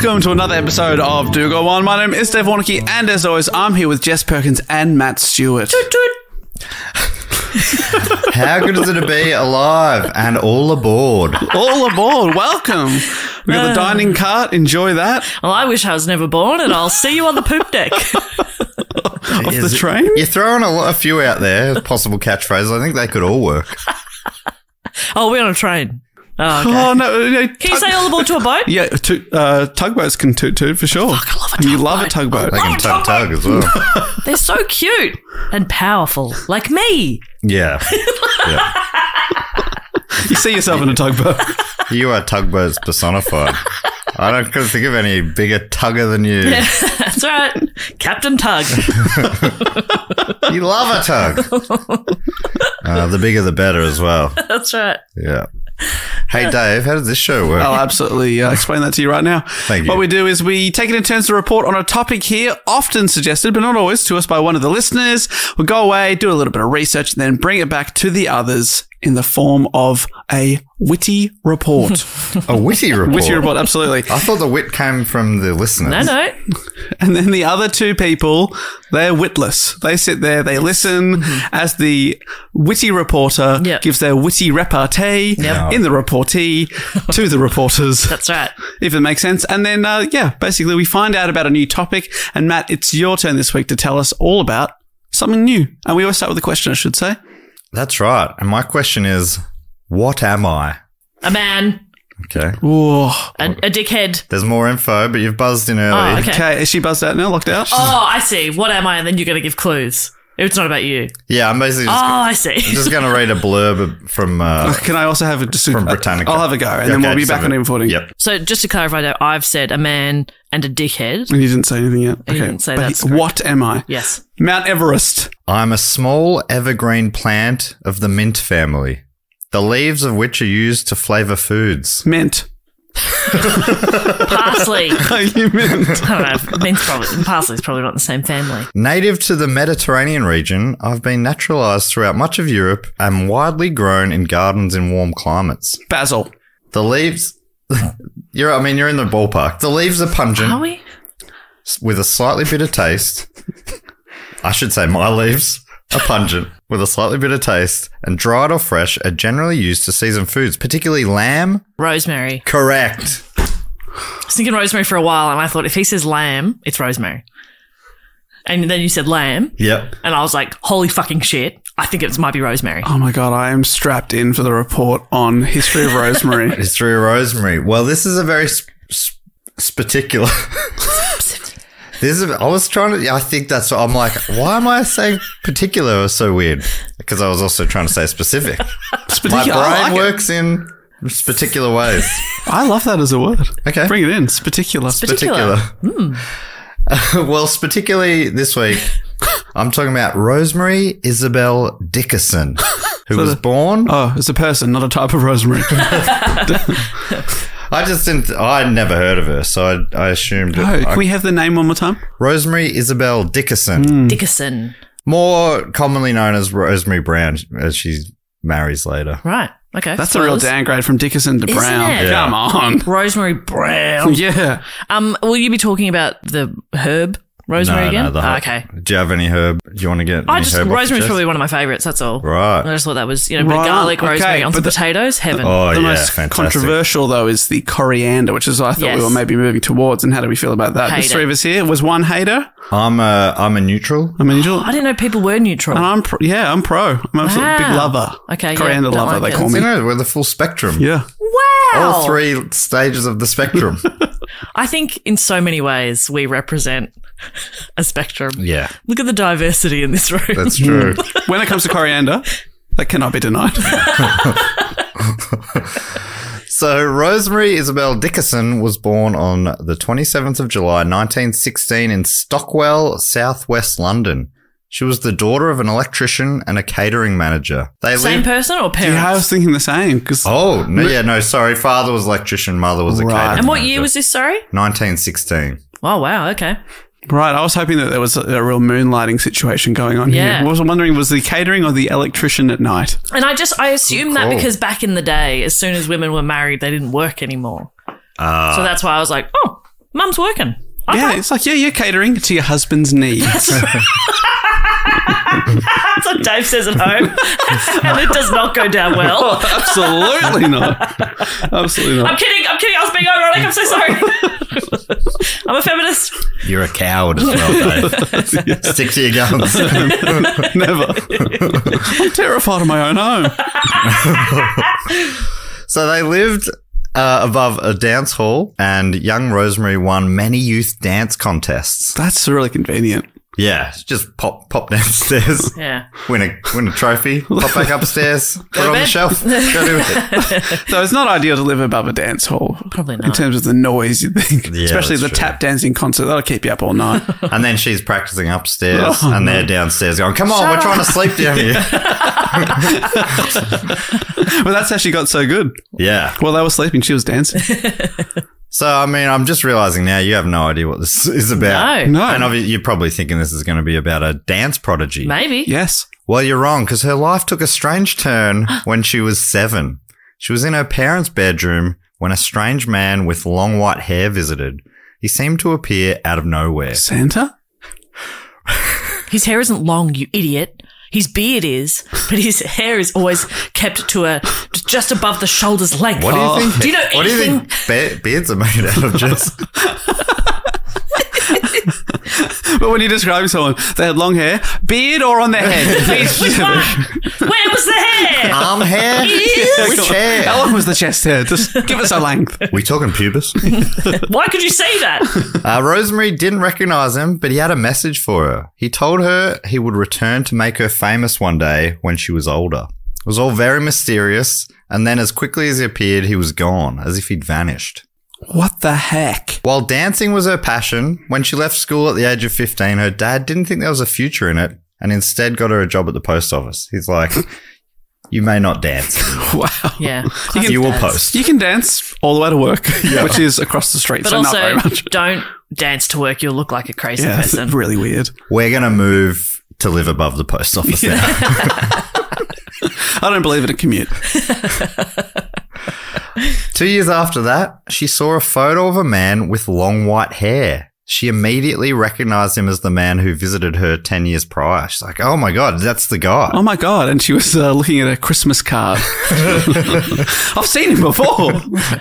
Welcome to another episode of Do Go On. My name is Dave Warnocky, and as always, I'm here with Jess Perkins and Matt Stewart. Toot toot. How good is it to be alive and all aboard? All aboard. Welcome. We got the dining cart. Enjoy that. Well, I wish I was never born, and I'll see you on the poop deck. Off the train? You're throwing a few out there, possible catchphrases. I think they could all work. Oh, we're on a train. Oh, okay. Oh, no. Can you say all aboard to a boat? Yeah, tugboats can toot toot for sure. Fuck, I love a And you tugboat. love a tugboat. They can tug as well. They're so cute and powerful, like me. Yeah. You see yourself in a tugboat. You are tugboats personified. I don't think of any bigger tugger than you. Yeah, that's right. Captain Tug. You love a tug. The bigger the better as well. That's right. Yeah. Hey, Dave, how does this show work? I'll absolutely explain that to you right now. Thank you. What we do is we take it in turns to report on a topic here, often suggested, but not always, to us by one of the listeners. We'll go away, do a little bit of research, and then bring it back to the others in the form of a witty report. A witty report? Witty report, absolutely. I thought the wit came from the listeners. No. And then the other two people, they're witless. They sit there, they listen as the witty reporter gives their witty repartee in the reportee to the reporters. That's right. If it makes sense. And then, basically we find out about a new topic. And Matt, it's your turn this week to tell us all about something new. And we always start with a question, I should say. That's right. And my question is, what am I? A man. Okay. Whoa. A dickhead. There's more info, but you've buzzed in early. Oh, okay. Okay, is she buzzed out now, locked out? Oh, I see. What am I? And then you're going to give clues. It's not about you. Yeah, I'm basically just, I see. I'm just going to read a blurb from Can I also have from Britannica. I'll have a go, and then we'll be back on even footing. Yep. So just to clarify that, I've said a man and a dickhead. And you didn't say anything yet. You didn't say but that's what am I? Yes. Mount Everest. I'm a small evergreen plant of the mint family, the leaves of which are used to flavour foods. Mint. Parsley. You mint. I don't know. Mint's probably, parsley's probably not the same family. Native to the Mediterranean region, I've been naturalised throughout much of Europe and widely grown in gardens in warm climates. Basil. The leaves... you're in the ballpark. The leaves are pungent. Are we? With a slightly bitter taste. I should say my leaves are pungent with a slightly bitter taste, and dried or fresh are generally used to season foods, particularly lamb. Rosemary. Correct. I was thinking rosemary for a while, and I thought if he says lamb, it's rosemary. And then you said lamb. Yep. And I was like, holy fucking shit. I think it might be rosemary. Oh my God, I am strapped in for the report on history of rosemary. History of rosemary. Well, this is a very particular. I think that's what I'm like, why am I saying particular was so weird? Because I was also trying to say specific. My brain works in particular ways. I love that as a word. Okay. Bring it in. Particular. Well, particularly this week, I'm talking about Rosemary Isabel Dickerson, who was born... Oh, it's a person, not a type of rosemary. I'd never heard of her, so I assumed... Can we have the name one more time? Rosemary Isabel Dickerson. Dickerson. More commonly known as Rosemary Brown, as she marries later. Right. Okay. That's a real downgrade from Dickerson to Isn't Brown. it? Come on. Rosemary Brown. Yeah. Will you be talking about the herb rosemary again? No, okay. Do you have any herb? Do you want to get any herb off rosemary's your probably one of my favourites, that's all. Right. I just thought that was, a bit of garlic, rosemary on some potatoes, heaven. Oh, The yeah, most fantastic. controversial, though, is the coriander, which is what I thought we were maybe moving towards. And how do we feel about that? Hate There's three it. of us here. Was one hater? I'm a neutral. I'm a neutral. I didn't know people were neutral. And I'm pro. I'm a big lover. Okay, Coriander don't lover, like they it. call me. We're the full spectrum. Yeah. Wow. All three stages of the spectrum. I think in so many ways we represent a spectrum. Yeah. Look at the diversity in this room. That's true. When it comes to coriander, that cannot be denied. So Rosemary Isabel Dickerson was born on the 27th of July, 1916 in Stockwell, southwest London. She was the daughter of an electrician and a catering manager. Same person or parents? Yeah, I was thinking the same. Sorry. Father was electrician, mother was a catering manager. And what year was this, sorry? 1916. Oh, wow, okay. Right, I was hoping that there was a real moonlighting situation going on here. I was wondering, was the catering or the electrician at night? And I assume that because back in the day, as soon as women were married, they didn't work anymore. So that's why I was like, oh, Mum's working. Yeah, it's like, you're catering to your husband's needs. That's what Dave says at home. And it does not go down well. Oh, absolutely not. Absolutely not. I'm kidding. I was being ironic. I'm so sorry. I'm a feminist. You're a coward as well, Dave. Stick to your guns. Never. I'm terrified of my own home. So they lived above a dance hall, and young Rosemary won many youth dance contests. That's really convenient. Yeah, just pop downstairs, Yeah. win a trophy, pop back upstairs, put it to on the bed. shelf, go do it. So it's not ideal to live above a dance hall. Probably not. In terms of the noise, you think. Yeah, Especially the that's true. tap dancing concert. That'll keep you up all night. And then she's practicing upstairs, Oh, and they're downstairs going, "Come on, we're trying to sleep down here." Well, that's how she got so good. Yeah. While they were sleeping, she was dancing. So, I mean, I'm just realizing now you have no idea what this is about. No. No. And you're probably thinking this is going to be about a dance prodigy. Maybe. Yes. Well, you're wrong, because her life took a strange turn when she was 7. She was in her parents' bedroom when a strange man with long white hair visited. He seemed to appear out of nowhere. Santa? His hair isn't long, you idiot. His beard is, but his hair is always kept to just above the shoulder's length. What do you think? Do you know What do you anything? think beards are made out of, Jess? But when you're describing someone, they had long hair, beard or on their head? Which one? Where was the hair? Arm hair? Which hair? How long was the chest hair? Just give us a length. We talking pubis? Why could you say that? Rosemary didn't recognize him, but he had a message for her. He told her he would return to make her famous one day when she was older. It was all very mysterious, and then as quickly as he appeared, he was gone, as if he'd vanished. What the heck? While dancing was her passion, when she left school at the age of 15, her dad didn't think there was a future in it and instead got her a job at the post office. He's like, "You may not dance. Wow. Yeah. You will post." You can dance all the way to work, which is across the street, But so not very also, much. don't dance to work. You'll look like a crazy Yeah, it's person. really weird. We're going to move to live above the post office now. I don't believe in a commute. 2 years after that, she saw a photo of a man with long white hair. She immediately recognized him as the man who visited her 10 years prior. She's like, "Oh my God, that's the guy." Oh my God. And she was looking at a Christmas card. I've seen him before.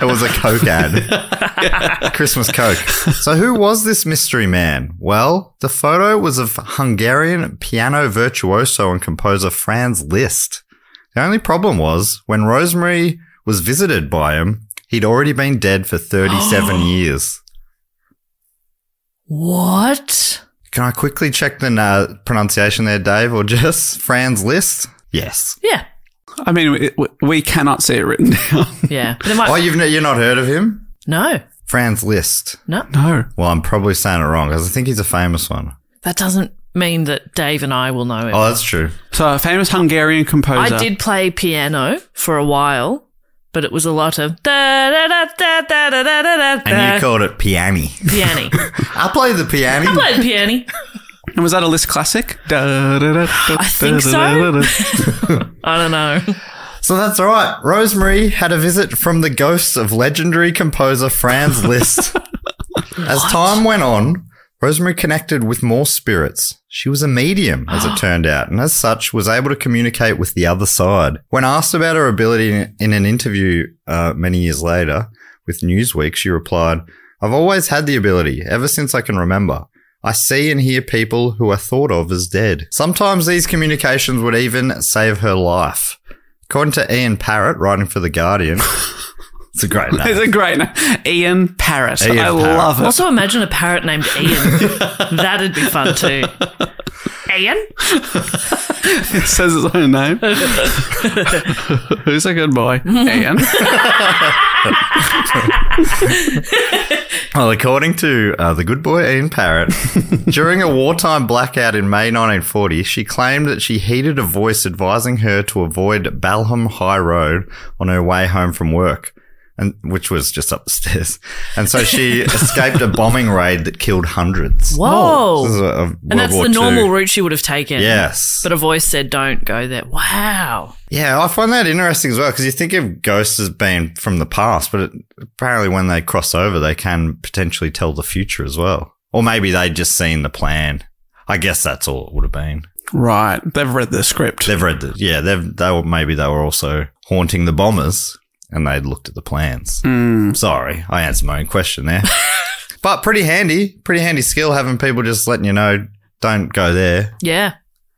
It was a Coke ad. Christmas Coke. So who was this mystery man? Well, the photo was of Hungarian piano virtuoso and composer Franz Liszt. The only problem was, when Rosemary was visited by him, he'd already been dead for 37 years. What? Can I quickly check the pronunciation there, Dave, or just Franz Liszt? Yes. Yeah. I mean, we cannot see it written down. Yeah. But it might- Oh, you're not heard of him? No. Franz Liszt. No. No. Well, I'm probably saying it wrong because I think he's a famous one. That doesn't mean that Dave and I will know him. Oh, that's true. So, a famous Hungarian composer. I did play piano for a while, but it was a lot of da da da da da da da da. And you called it piano. piano. I played the piano. I played piano. And was that a Liszt classic? I think so. I don't know. So that's right. Rosemary had a visit from the ghost of legendary composer Franz Liszt. As time went on, Rosemary connected with more spirits. She was a medium, as it turned out, and as such was able to communicate with the other side. When asked about her ability in an interview many years later with Newsweek, she replied, "I've always had the ability, ever since I can remember. I see and hear people who are thought of as dead. Sometimes these communications would even save her life." According to Ian Parrott, writing for The Guardian, it's a great name. It's a great name. Ian Parrott. Ian I Parrott. love it. Also, imagine a parrot named Ian. That'd be fun too. Ian? It says its own name. Who's a good boy? Ian. Well, according to the good boy Ian Parrott, during a wartime blackout in May 1940, she claimed that she heeded a voice advising her to avoid Balham High Road on her way home from work. and which was just up the stairs. And so she escaped a bombing raid that killed hundreds. Whoa. This is And that's the normal route she would have taken. Yes. But a voice said, don't go there. Wow. Yeah, I find that interesting as well, because you think of ghosts as being from the past, but apparently when they cross over, they can potentially tell the future as well. Or maybe they'd just seen the plan. I guess that's all it would have been. Right. They've read the script. They've read maybe they were also haunting the bombers and they'd looked at the plans. Sorry, I answered my own question there. But pretty handy skill having people just letting you know, don't go there. Yeah.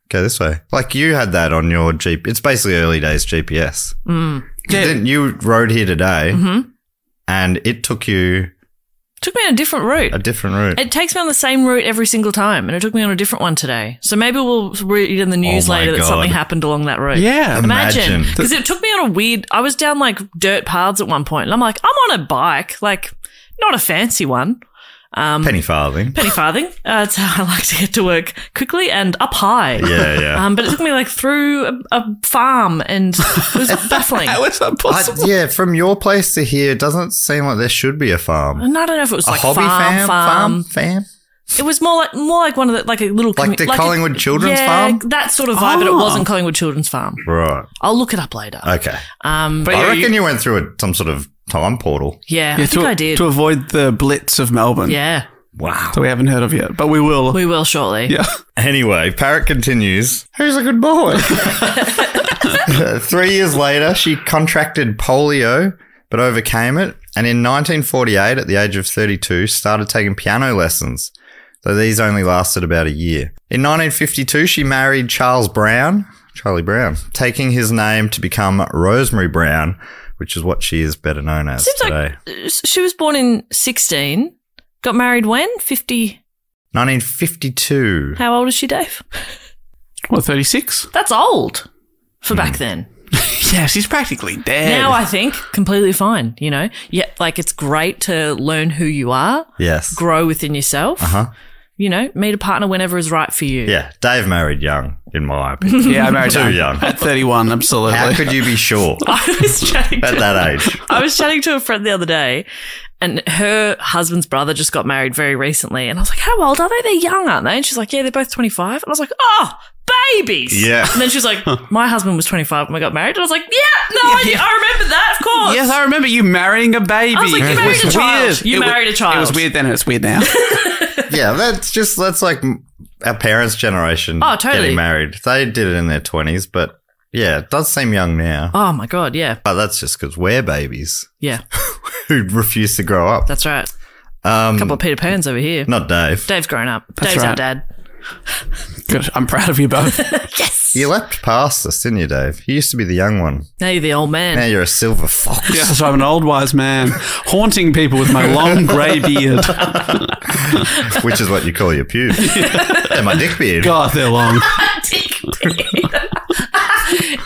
Go this way. Like you had that on your Jeep. It's basically early days GPS. Yeah. You rode here today and it took you... Took me on a different route. It takes me on the same route every single time, and it took me on a different one today. So maybe we'll read in the news later that something happened along that route. Yeah. Imagine. Because it took me on a weird... I was down, like, dirt paths at one point, and I'm like, I'm on a bike. Like, not a fancy one. Penny farthing. It's how I like to get to work quickly and up high. Yeah. But it took me like through a farm and it was baffling. How is that possible? From your place to here, it doesn't seem like there should be a farm. And I don't know if it was A like hobby fam? It was more like one of the, like a little... Like the Collingwood Children's Farm? That sort of vibe, but it wasn't Collingwood Children's Farm. Right. I'll look it up later. Okay. But I reckon you went through some sort of time portal. Yeah, I think I did. To avoid the blitz of Melbourne. Yeah. Wow. So we haven't heard of yet, but we will. We will shortly. Yeah. Anyway, Parrot continues. Who's a good boy? 3 years later, she contracted polio, but overcame it. And in 1948, at the age of 32, started taking piano lessons, though these only lasted about a year. In 1952, she married Charlie Brown, taking his name to become Rosemary Brown, which is what she is better known as today. Like she was born in 16, got married when? 1952. How old is she, Dave? What, 36? That's old for back then. Yeah, she's practically dead. Now I think completely fine, you know? Yeah, like it's great to learn who you are. Yes. Grow within yourself. You know, meet a partner whenever is right for you. Yeah, Dave married young, in my opinion. Yeah, I married too young. At 31, absolutely. How could you be sure I was chatting at that age? I was chatting to a friend the other day, and her husband's brother just got married very recently. And I was like, how old are they? They're young, aren't they? And she's like, yeah, they're both 25. And I was like, oh, babies. Yeah. And then she was like, my husband was 25 when we got married. And I was like, I remember that, of course. Yes, I remember you marrying a baby. I was like, you married a child. Weird. You married a child. It was weird then and it's weird now. Yeah, that's like our parents' generation getting married. They did it in their 20s, but yeah, it does seem young now. Oh, my God, yeah. But that's just because we're babies. Yeah. Who refuse to grow up. That's right. A couple of Peter Pans over here. Not Dave. Dave's grown up. That's Dave's right. our dad. Good. I'm proud of you both. Yes. You leapt past us, didn't you, Dave? You used to be the young one. Now you're the old man. Now you're a silver fox. Yeah, so I'm an old wise man, haunting people with my long grey beard. Which is what you call your pubes. And my dick beard. God, they're long.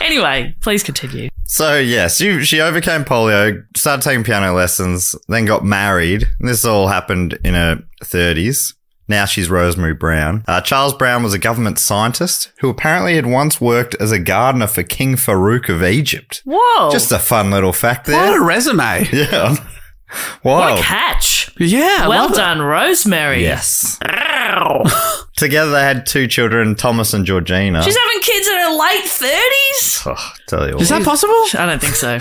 Anyway, please continue. So, yes, she overcame polio, started taking piano lessons, then got married. This all happened in her 30s. Now she's Rosemary Brown. Charles Brown was a government scientist who apparently had once worked as a gardener for King Farouk of Egypt. Whoa. Just a fun little fact there. What a resume. Yeah. What Wow. a catch. Yeah. Well love it. done, Rosemary. Yes. Together they had 2 children, Thomas and Georgina. She's having kids in her late 30s? Oh, tell you Is that what. possible? I don't think so.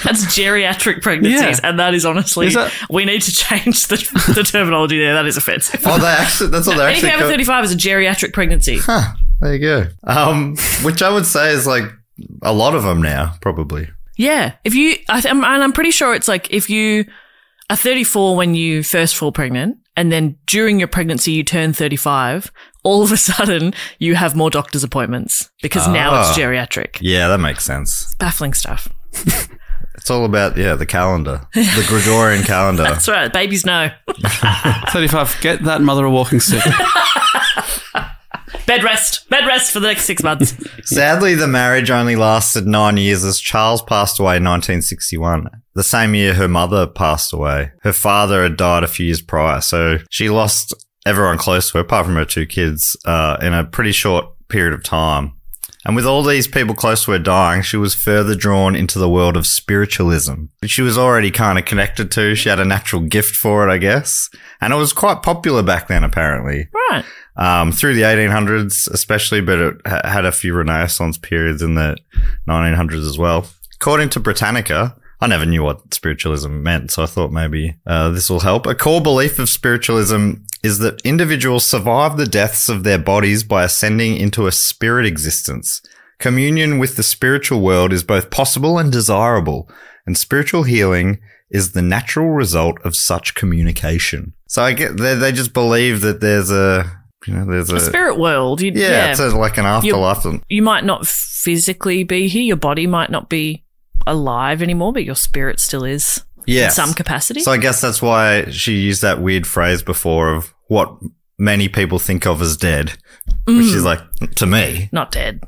That's geriatric pregnancies, Yeah. and that is honestly, we need to change the terminology there. That is offensive. Oh, that's what they're Anything actually over 35 is a geriatric pregnancy. Huh, there you go. Which I would say is like a lot of them now, probably. Yeah. And I'm pretty sure it's like if you are 34 when you first fall pregnant, and then during your pregnancy you turn 35, all of a sudden you have more doctor's appointments because now it's geriatric. Yeah, that makes sense. It's baffling stuff. It's all about, the calendar. The Gregorian calendar. That's right. Babies know. 35. Get that mother a walking stick. Bed rest for the next 6 months. Sadly, the marriage only lasted 9 years as Charles passed away in 1961. The same year her mother passed away. Her father had died a few years prior, so she lost everyone close to her, apart from her 2 kids, in a pretty short period of time. And with all these people close to her dying, she was further drawn into the world of spiritualism, which she was already kind of connected to. She had a natural gift for it, I guess. And it was quite popular back then, apparently. Right. Through the 1800s especially, but it had a few Renaissance periods in the 1900s as well. According to Britannica, I never knew what spiritualism meant, so I thought maybe this will help. A core belief of spiritualism is that individuals survive the deaths of their bodies by ascending into a spirit existence. Communion with the spiritual world is both possible and desirable, and spiritual healing is the natural result of such communication. So I get they just believe that there's a spirit world. It's like an afterlife. You might not physically be here. Your body might not be alive anymore, but your spirit still is in some capacity. So I guess that's why she used that weird phrase before of what many people think of as dead, which is like, to me, not dead.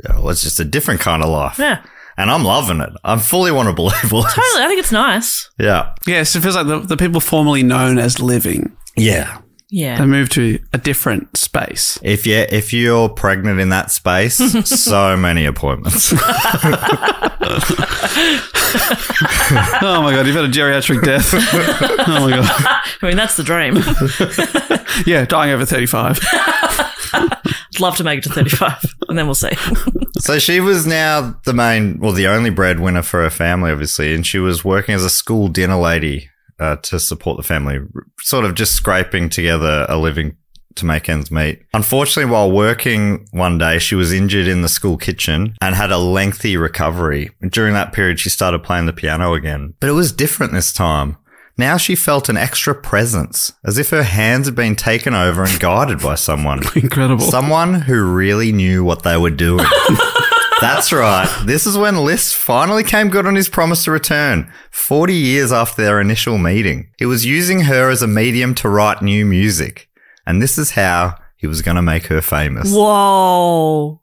Well, it's just a different kind of life. Yeah. And I'm loving it. I fully want to believe all this. Totally. I think it's nice. Yeah. Yes, it feels like the people formerly known as living. Yeah. Yeah. They move to a different space. If you're pregnant in that space, so many appointments. Oh my God, you've had a geriatric death. Oh my God. I mean, that's the dream. Yeah, dying over 35. I'd love to make it to 35 and then we'll see. So she was now the only breadwinner for her family, obviously, and she was working as a school dinner lady to support the family, sort of just scraping together a living to make ends meet. Unfortunately, while working one day, she was injured in the school kitchen and had a lengthy recovery. During that period, she started playing the piano again. But it was different this time. Now she felt an extra presence, as if her hands had been taken over and guided by someone. Incredible. Someone who really knew what they were doing. That's right. This is when Liszt finally came good on his promise to return, 40 years after their initial meeting. He was using her as a medium to write new music, and this is how he was going to make her famous. Whoa.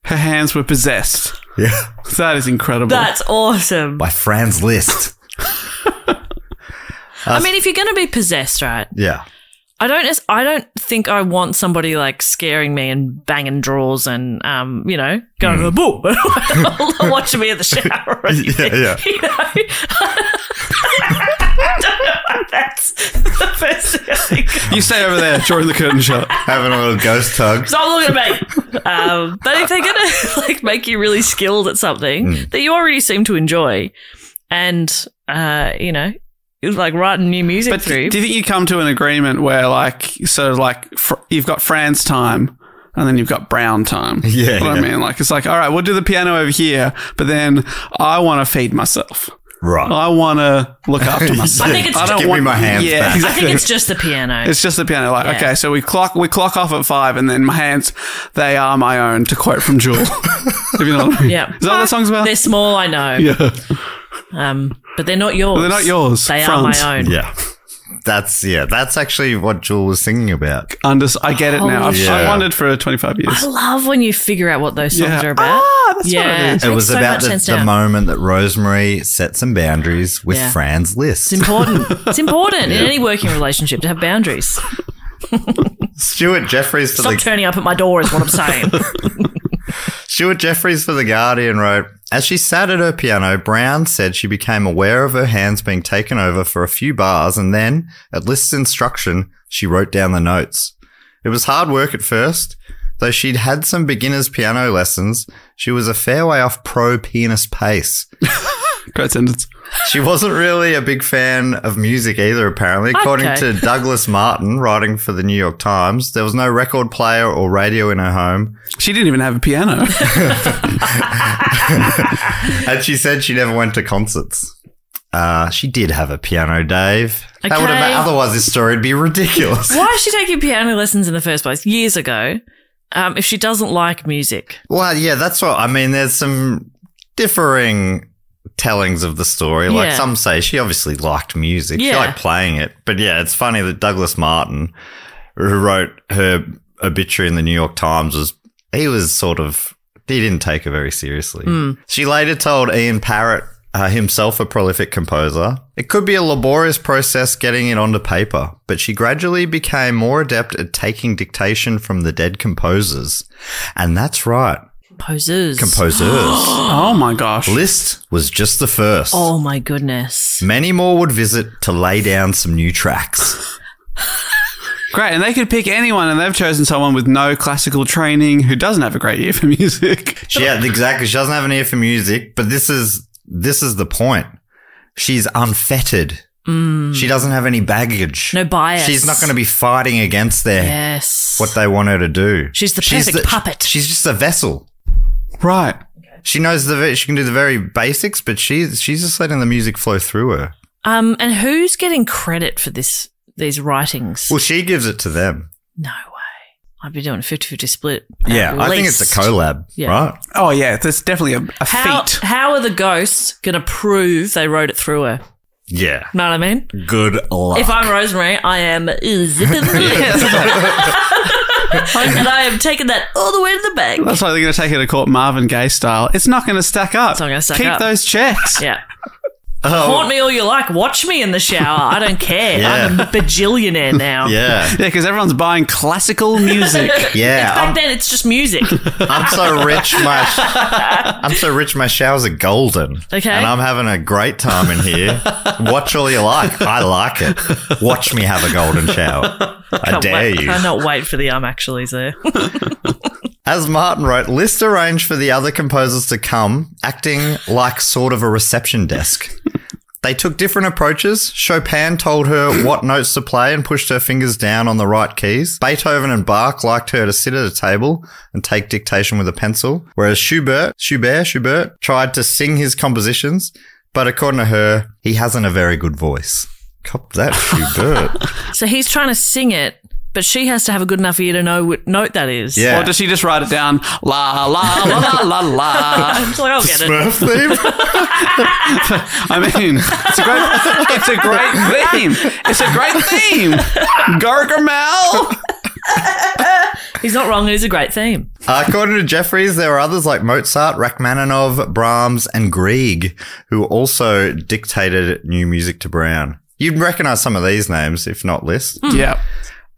Her hands were possessed. Yeah. That is incredible. That's awesome. By Franz Liszt. I mean, if you're going to be possessed, right? Yeah. I don't think I want somebody like scaring me and banging drawers and, going, boo, watching me in the shower. Or anything, yeah. You know? I don't know why that's the first thing I think of. You stay over there during the curtain shot. Having a little ghost tug. Stop looking at me. But if they're going to like make you really skilled at something that you already seem to enjoy and, like writing new music But through. do you think you come to an agreement where you've got Fran's time and then you've got Brown time? Yeah. You know what I mean? Like, it's like, all right, we'll do the piano over here, but then I want to feed myself. Right. I want to look after myself. I think it's I don't give want me my hands back. I Exactly. think it's just the piano. It's just the piano. Like, Yeah. okay, so we clock off at 5 and then my hands, they are my own, to quote from Jewel. If you know what I mean. Yeah. Is that what the song's about? They're small, I know. Yeah. But they're not yours. Well, they're not yours. They Franz. are my own. Yeah. That's actually what Jewel was singing about. I get it now. Holy I've shit. wondered for 25 years. I love when you figure out what those songs are about. Ah, that's what it is. It was makes so about much sense the now. moment that Rosemary set some boundaries with Yeah. Franz Liszt. It's important. It's important in any working relationship to have boundaries. Stuart Jeffries for Stop turning up at my door is what I'm saying. Stuart Jeffries for The Guardian wrote, as she sat at her piano, Brown said she became aware of her hands being taken over for a few bars and then, at Liszt's instruction, she wrote down the notes. It was hard work at first. Though she'd had some beginner's piano lessons, she was a fair way off pro pianist pace. Great sentence. She wasn't really a big fan of music either, apparently. According to Douglas Martin, writing for the New York Times, there was no record player or radio in her home. She didn't even have a piano. And she said she never went to concerts. She did have a piano, Dave. That Okay. would have, otherwise this story would be ridiculous. Why is she taking piano lessons in the first place years ago if she doesn't like music? Well, yeah, that's what I mean. There's some differing tellings of the story. Like Yeah. some say she obviously liked music. She Yeah. liked playing it. But yeah, it's funny that Douglas Martin, who wrote her obituary in the New York Times, he didn't take her very seriously. She later told Ian Parrott, himself a prolific composer, it could be a laborious process getting it onto paper, but she gradually became more adept at taking dictation from the dead composers. And that's right. Composers. Oh my gosh. Liszt was just the first. Oh my goodness. Many more would visit to lay down some new tracks. Great, and they could pick anyone, and they've chosen someone with no classical training who doesn't have a great ear for music. Yeah, exactly. She doesn't have an ear for music, but this is the point. She's unfettered. She doesn't have any baggage. No bias. She's not going to be fighting against what they want her to do. She's the perfect puppet. She's just a vessel. Right. She knows she can do the very basics, but she's just letting the music flow through her. And who's getting credit for these writings? Well, she gives it to them. No way. I'd be doing a 50-50 split. Yeah, I think it's a collab, right? Oh, yeah, that's definitely a feat. How are the ghosts going to prove they wrote it through her? Yeah. Know what I mean? Good luck. If I'm Rosemary, I am zipping the lips. And I am taking that all the way to the bank. That's why they're going to take it to court Marvin Gaye style. It's not going to stack up. It's not going to stack Keep up. those checks. Yeah. Haunt me all you like. Watch me in the shower. I don't care. Yeah. I'm a bajillionaire now. Yeah. Yeah, because everyone's buying classical music. Yeah. Back then, it's just music. I'm so rich. My showers are golden. Okay. And I'm having a great time in here. Watch all you like. I like it. Watch me have a golden shower. I dare you. I cannot wait for the actuallys there. As Martin wrote, Liszt arranged for the other composers to come, acting like sort of a reception desk. They took different approaches. Chopin told her what notes to play and pushed her fingers down on the right keys. Beethoven and Bach liked her to sit at a table and take dictation with a pencil, whereas Schubert tried to sing his compositions, but according to her, he hasn't a very good voice. Cop that, Schubert. So he's trying to sing it, but she has to have a good enough ear to know what note that is. Yeah. Or does she just write it down? La, la, la, la, la, la. It's like, I'll get it. Smurf theme? I mean, it's a great theme. It's a great theme. Gargamel. He's not wrong. It is a great theme. According to Jeffries, there were others like Mozart, Rachmaninoff, Brahms, and Grieg, who also dictated new music to Brown. You'd recognise some of these names, if not Liszt. Yeah.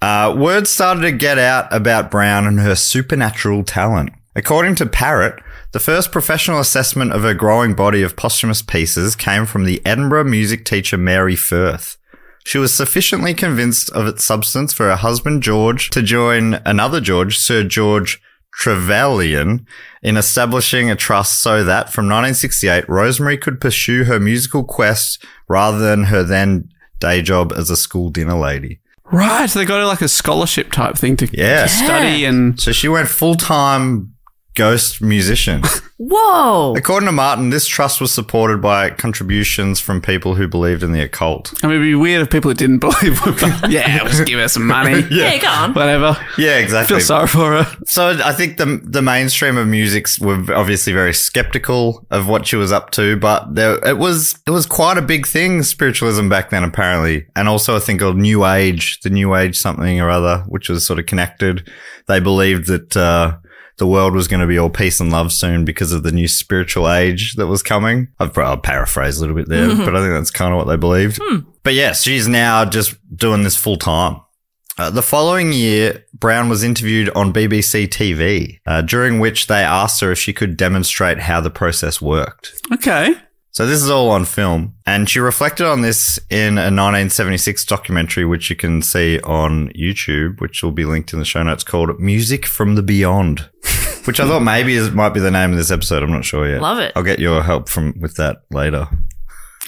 Word started to get out about Brown and her supernatural talent. According to Parrott, the first professional assessment of her growing body of posthumous pieces came from the Edinburgh music teacher Mary Firth. She was sufficiently convinced of its substance for her husband George to join another George, Sir George Trevelyan, in establishing a trust so that from 1968, Rosemary could pursue her musical quest rather than her then day job as a school dinner lady. Right. So they got her like a scholarship type thing to study and... So she went full-time ghost musician. Whoa. According to Martin, this trust was supported by contributions from people who believed in the occult. I mean, it'd be weird if people that didn't believe would yeah, we'll just give her some money. Yeah, go on. Whatever. Yeah, exactly. Feel sorry for her. So I think the mainstream of musics were obviously very skeptical of what she was up to, but it was quite a big thing, spiritualism back then, apparently. And also I think of the New Age something or other, which was sort of connected. They believed that the world was going to be all peace and love soon because of the new spiritual age that was coming. I'll paraphrase a little bit there, but I think that's kind of what they believed. But yes, she's now just doing this full time. The following year, Brown was interviewed on BBC TV, during which they asked her if she could demonstrate how the process worked. Okay. So this is all on film, and she reflected on this in a 1976 documentary, which you can see on YouTube, which will be linked in the show notes, called Music from the Beyond, which I thought maybe might be the name of this episode. I'm not sure yet. Love it. I'll get your help with that later.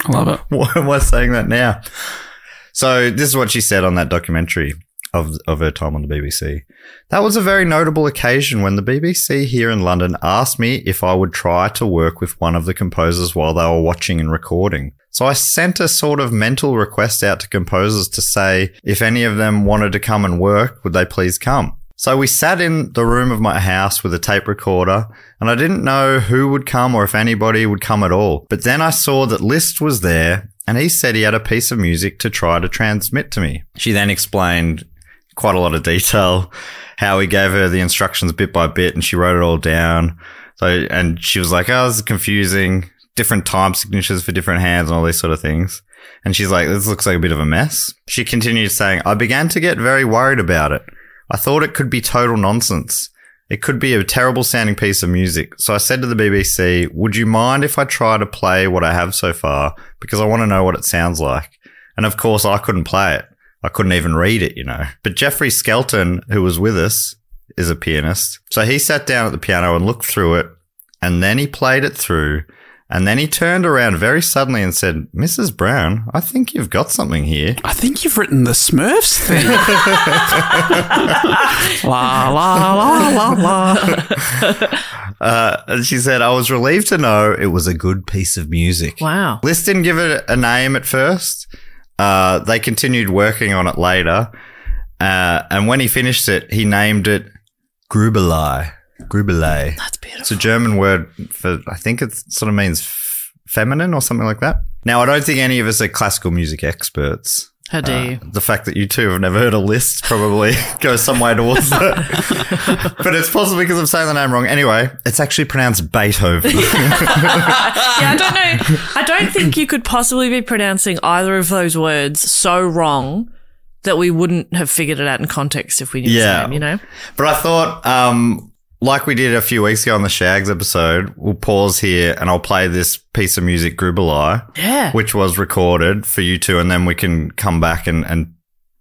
I love it. Why am I saying that now? So this is what she said on that documentary of her time on the BBC. That was a very notable occasion when the BBC here in London asked me if I would try to work with one of the composers while they were watching and recording. So I sent a sort of mental request out to composers to say if any of them wanted to come and work, would they please come? So we sat in the room of my house with a tape recorder, and I didn't know who would come or if anybody would come at all. But then I saw that Liszt was there, and he said he had a piece of music to try to transmit to me. She then explained quite a lot of detail how he gave her the instructions bit by bit, and she wrote it all down. So, and she was like, oh, this is confusing. Different time signatures for different hands and all these sort of things. And she's like, this looks like a bit of a mess. She continued saying, I began to get very worried about it. I thought it could be total nonsense. It could be a terrible sounding piece of music. So I said to the BBC, would you mind if I try to play what I have so far? Because I want to know what it sounds like. And of course, I couldn't play it. I couldn't even read it, you know. But Jeffrey Skelton, who was with us, is a pianist. So he sat down at the piano and looked through it, and then he played it through. And then he turned around very suddenly and said, Mrs. Brown, I think you've got something here. I think you've written the Smurfs thing. La, la, la, la, la. And she said, I was relieved to know it was a good piece of music. Wow. Liszt didn't give it a name at first. They continued working on it later. And when he finished it, he named it Grübelei. Grübelei. That's beautiful. It's a German word for, I think it sort of means feminine or something like that. Now, I don't think any of us are classical music experts. How dare you? The fact that you two have never heard a Liszt probably goes some way towards that. But it's possibly because I'm saying the name wrong. Anyway, it's actually pronounced Beethoven. Yeah, I don't know. I don't think you could possibly be pronouncing either of those words so wrong that we wouldn't have figured it out in context if we knew the name, you know? But I thought, like we did a few weeks ago on the Shags episode, we'll pause here and I'll play this piece of music, Grübelei, which was recorded for you two, and then we can come back and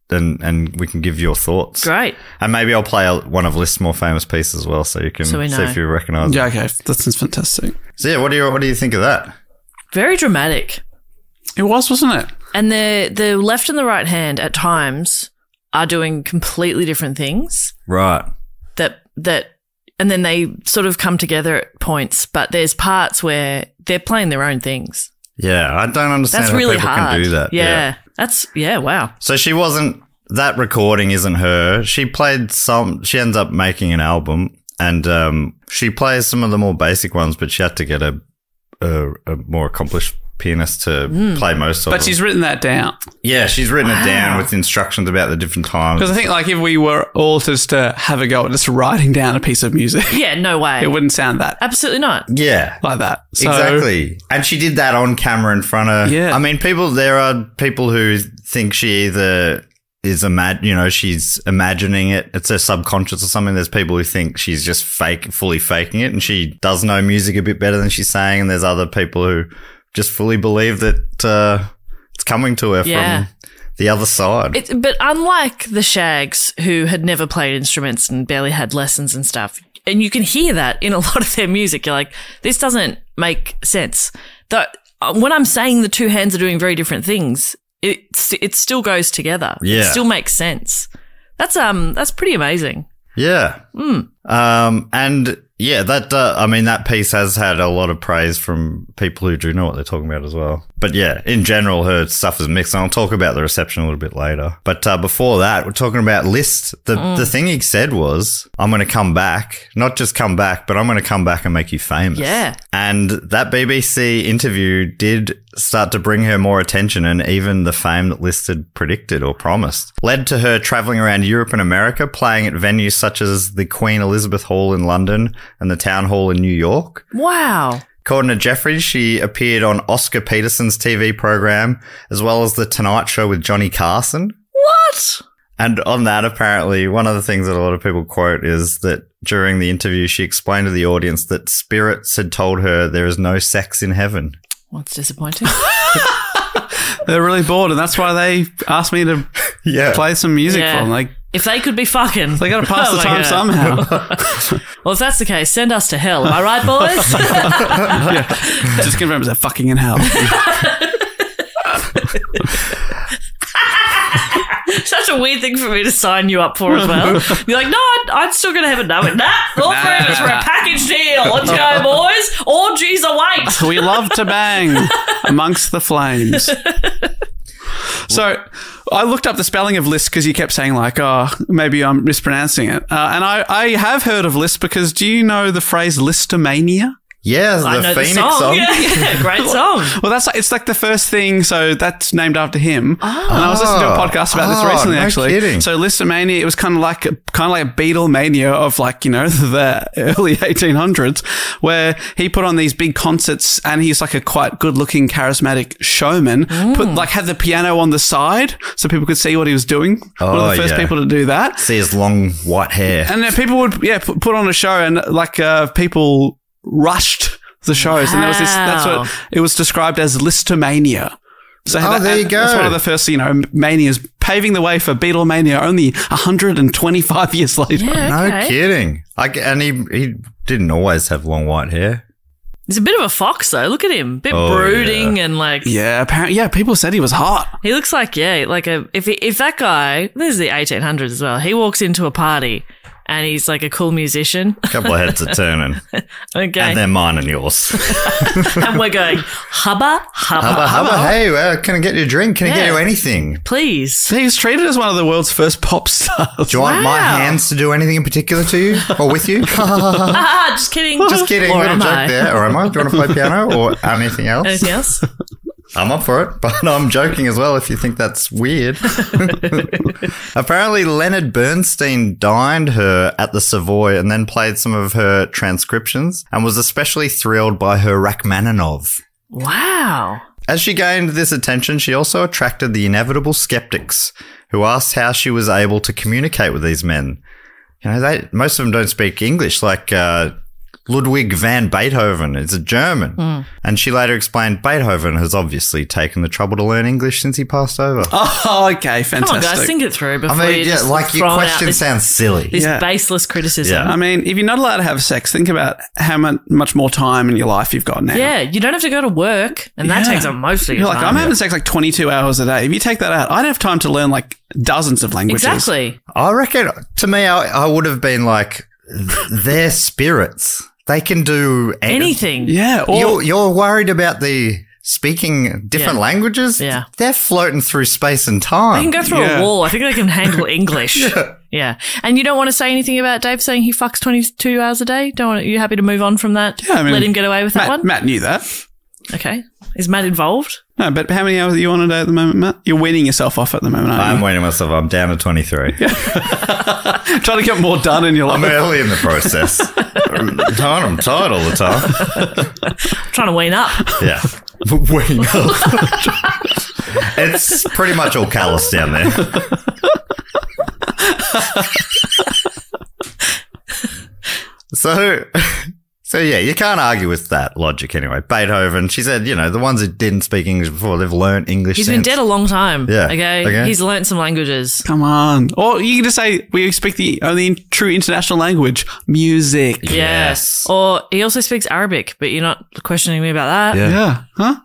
we can give your thoughts. Great. And maybe I'll play one of Liszt's more famous pieces as well, so you can see if you recognise it. Yeah, okay. That sounds fantastic. So yeah, what do you think of that? Very dramatic. It was, wasn't it? And the left and the right hand at times are doing completely different things. Right. And then they sort of come together at points, but there's parts where they're playing their own things. Yeah, I don't understand That's how really people hard. can do that. Yeah. Wow. So she wasn't, that recording isn't her. She ends up making an album, and she plays some of the more basic ones, but she had to get a more accomplished pianist to play most of them. But she's written that down. Yeah, she's written it down with instructions about the different times. Because I think, like, if we were all just to have a go at just writing down a piece of music, Yeah, no way. it wouldn't sound that Absolutely not. Yeah. like that. So, Exactly. And she did that on camera in front of... Yeah. I mean, there are people who think she either is she's imagining it. It's her subconscious or something. There's people who think she's just fully faking it, and she does know music a bit better than she's saying. And there's other people who just fully believe that it's coming to her from the other side. But unlike the Shags, who had never played instruments and barely had lessons and stuff, and you can hear that in a lot of their music, you're like, this doesn't make sense. When I'm saying the two hands are doing very different things, it still goes together. Yeah. It still makes sense. That's pretty amazing. Yeah. And yeah, that piece has had a lot of praise from people who do know what they're talking about as well. But yeah, in general, her stuff is mixed. And I'll talk about the reception a little bit later. But before that, we're talking about Liszt. The thing he said was, I'm going to come back, not just come back, but I'm going to come back and make you famous. Yeah. And that BBC interview did start to bring her more attention, and even the fame that Liszt had predicted or promised led to her travelling around Europe and America, playing at venues such as the Queen Elizabeth Hall in London and the Town Hall in New York. Wow. According to Jeffrey, she appeared on Oscar Peterson's TV program, as well as The Tonight Show with Johnny Carson. What? And on that, apparently, one of the things that a lot of people quote is that during the interview, she explained to the audience that spirits had told her there is no sex in heaven. Well, it's disappointing. they're really bored, and that's why they asked me to play some music for them. Like, if they could be fucking, they got to pass the time somehow. Well, if that's the case, send us to hell. Am I right, boys? Yeah. Just confirm they're fucking in hell. Such a weird thing for me to sign you up for as well. You're like, no, I'm still going to have a no. Nah, all three of us for a package deal. Let's go, boys. Orgies await. We love to bang amongst the flames. So I looked up the spelling of Liszt because you kept saying like, oh, maybe I'm mispronouncing it. And I have heard of Liszt because do you know the phrase Listomania? Yeah, I the know Phoenix the song. song. Yeah, great song. Well, it's like the first thing, so that's named after him. And I was listening to a podcast about this recently, no actually. kidding. So Listomania, it was kind of like a Beatlemania of like, the early 1800s, where he put on these big concerts, and he's like a quite good-looking, charismatic showman. Had the piano on the side so people could see what he was doing. One of the first people to do that. See his long white hair. And then people would put on a show, and people rushed the shows, and there was this. That's what it was described as Listomania. So there you go. That's one of the first, manias, paving the way for Beatlemania only 125 years later. Yeah, okay. No kidding. And he didn't always have long white hair. He's a bit of a fox, though. Look at him. Bit brooding and like... Yeah, apparently, people said he was hot. He looks like, if that guy... This is the 1800s as well. He walks into a party and he's like a cool musician. A couple of heads are turning. Okay. And they're mine and yours. And we're going, hubba, hubba, Hubba, hubba. Hey, can I get you a drink? Can I get Yeah. you anything? Please. He's treated as one of the world's first pop stars. Do you want my Wow. hands to do anything in particular to you or with you? Just kidding. Just kidding. Or Little am joke I? there. Or am I? Do you want to play piano or anything else? Anything else? I'm up for it, but I'm joking as well if you think that's weird. Apparently, Leonard Bernstein dined her at the Savoy and then played some of her transcriptions and was especially thrilled by her Rachmaninoff. Wow. As she gained this attention, she also attracted the inevitable skeptics who asked how she was able to communicate with these men. Most of them don't speak English, like Ludwig van Beethoven is a German. And she later explained Beethoven has obviously taken the trouble to learn English since he passed over. Oh, okay, fantastic. Come on, guys, think it through before you just your throw question out this, sounds silly. this baseless criticism. Yeah. I mean, if you're not allowed to have sex, think about how much more time in your life you've got now. Yeah, you don't have to go to work, and that Yeah. takes up most of your You're like, time. I'm having sex like 22 hours a day. If you take that out, I'd have time to learn like dozens of languages. Exactly. I reckon, to me, I would have been like, they're spirits. They can do Anything. Yeah. Or You're worried about the speaking different Yeah. languages? Yeah. They're floating through space and They time. can go through Yeah. a wall. I think they can handle English. Yeah. And you don't want to say anything about Dave saying he fucks 22 hours a day? You happy to move on from that? Yeah, I mean, let him get away with that one? Matt knew that. Okay. Is Matt involved? No, but how many hours are you on a day at the moment, Matt? You're weaning yourself off at the moment, aren't I'm you? waiting myself. I'm down to 23. Trying to get more done in your life. I'm early in the process. I'm tired all the time. Trying to wean up. Yeah. Wean up. It's pretty much all callous down there. So yeah, you can't argue with that logic anyway. Beethoven, she said, the ones who didn't speak English before, they've learned English He's since. been dead a long time. Yeah. Okay. He's learnt some languages. Come on. Or you can just say, we speak the only true international language, music. Yes. Or he also speaks Arabic, but you're not questioning me about that. Yeah. Huh?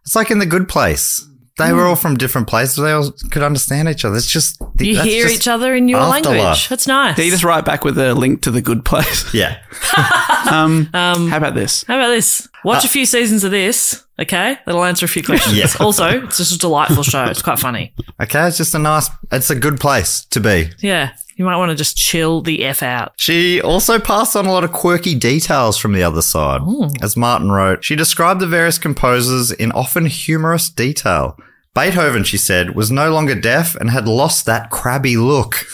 It's like in The Good Place. They were all from different places. They all could understand each other. It's just... You hear each other in your afterlife. language. That's nice. Yeah, you just write back with a link to The Good Place. Yeah. How about this? How about this? Watch a few seasons of this, okay? That'll answer a few questions. Yeah. Also, it's just a delightful show. It's quite funny. Okay, it's just it's a good place to be. Yeah. You might want to just chill the F out. She also passed on a lot of quirky details from the other side. As Martin wrote, she described the various composers in often humorous detail. Beethoven, she said, was no longer deaf and had lost that crabby look,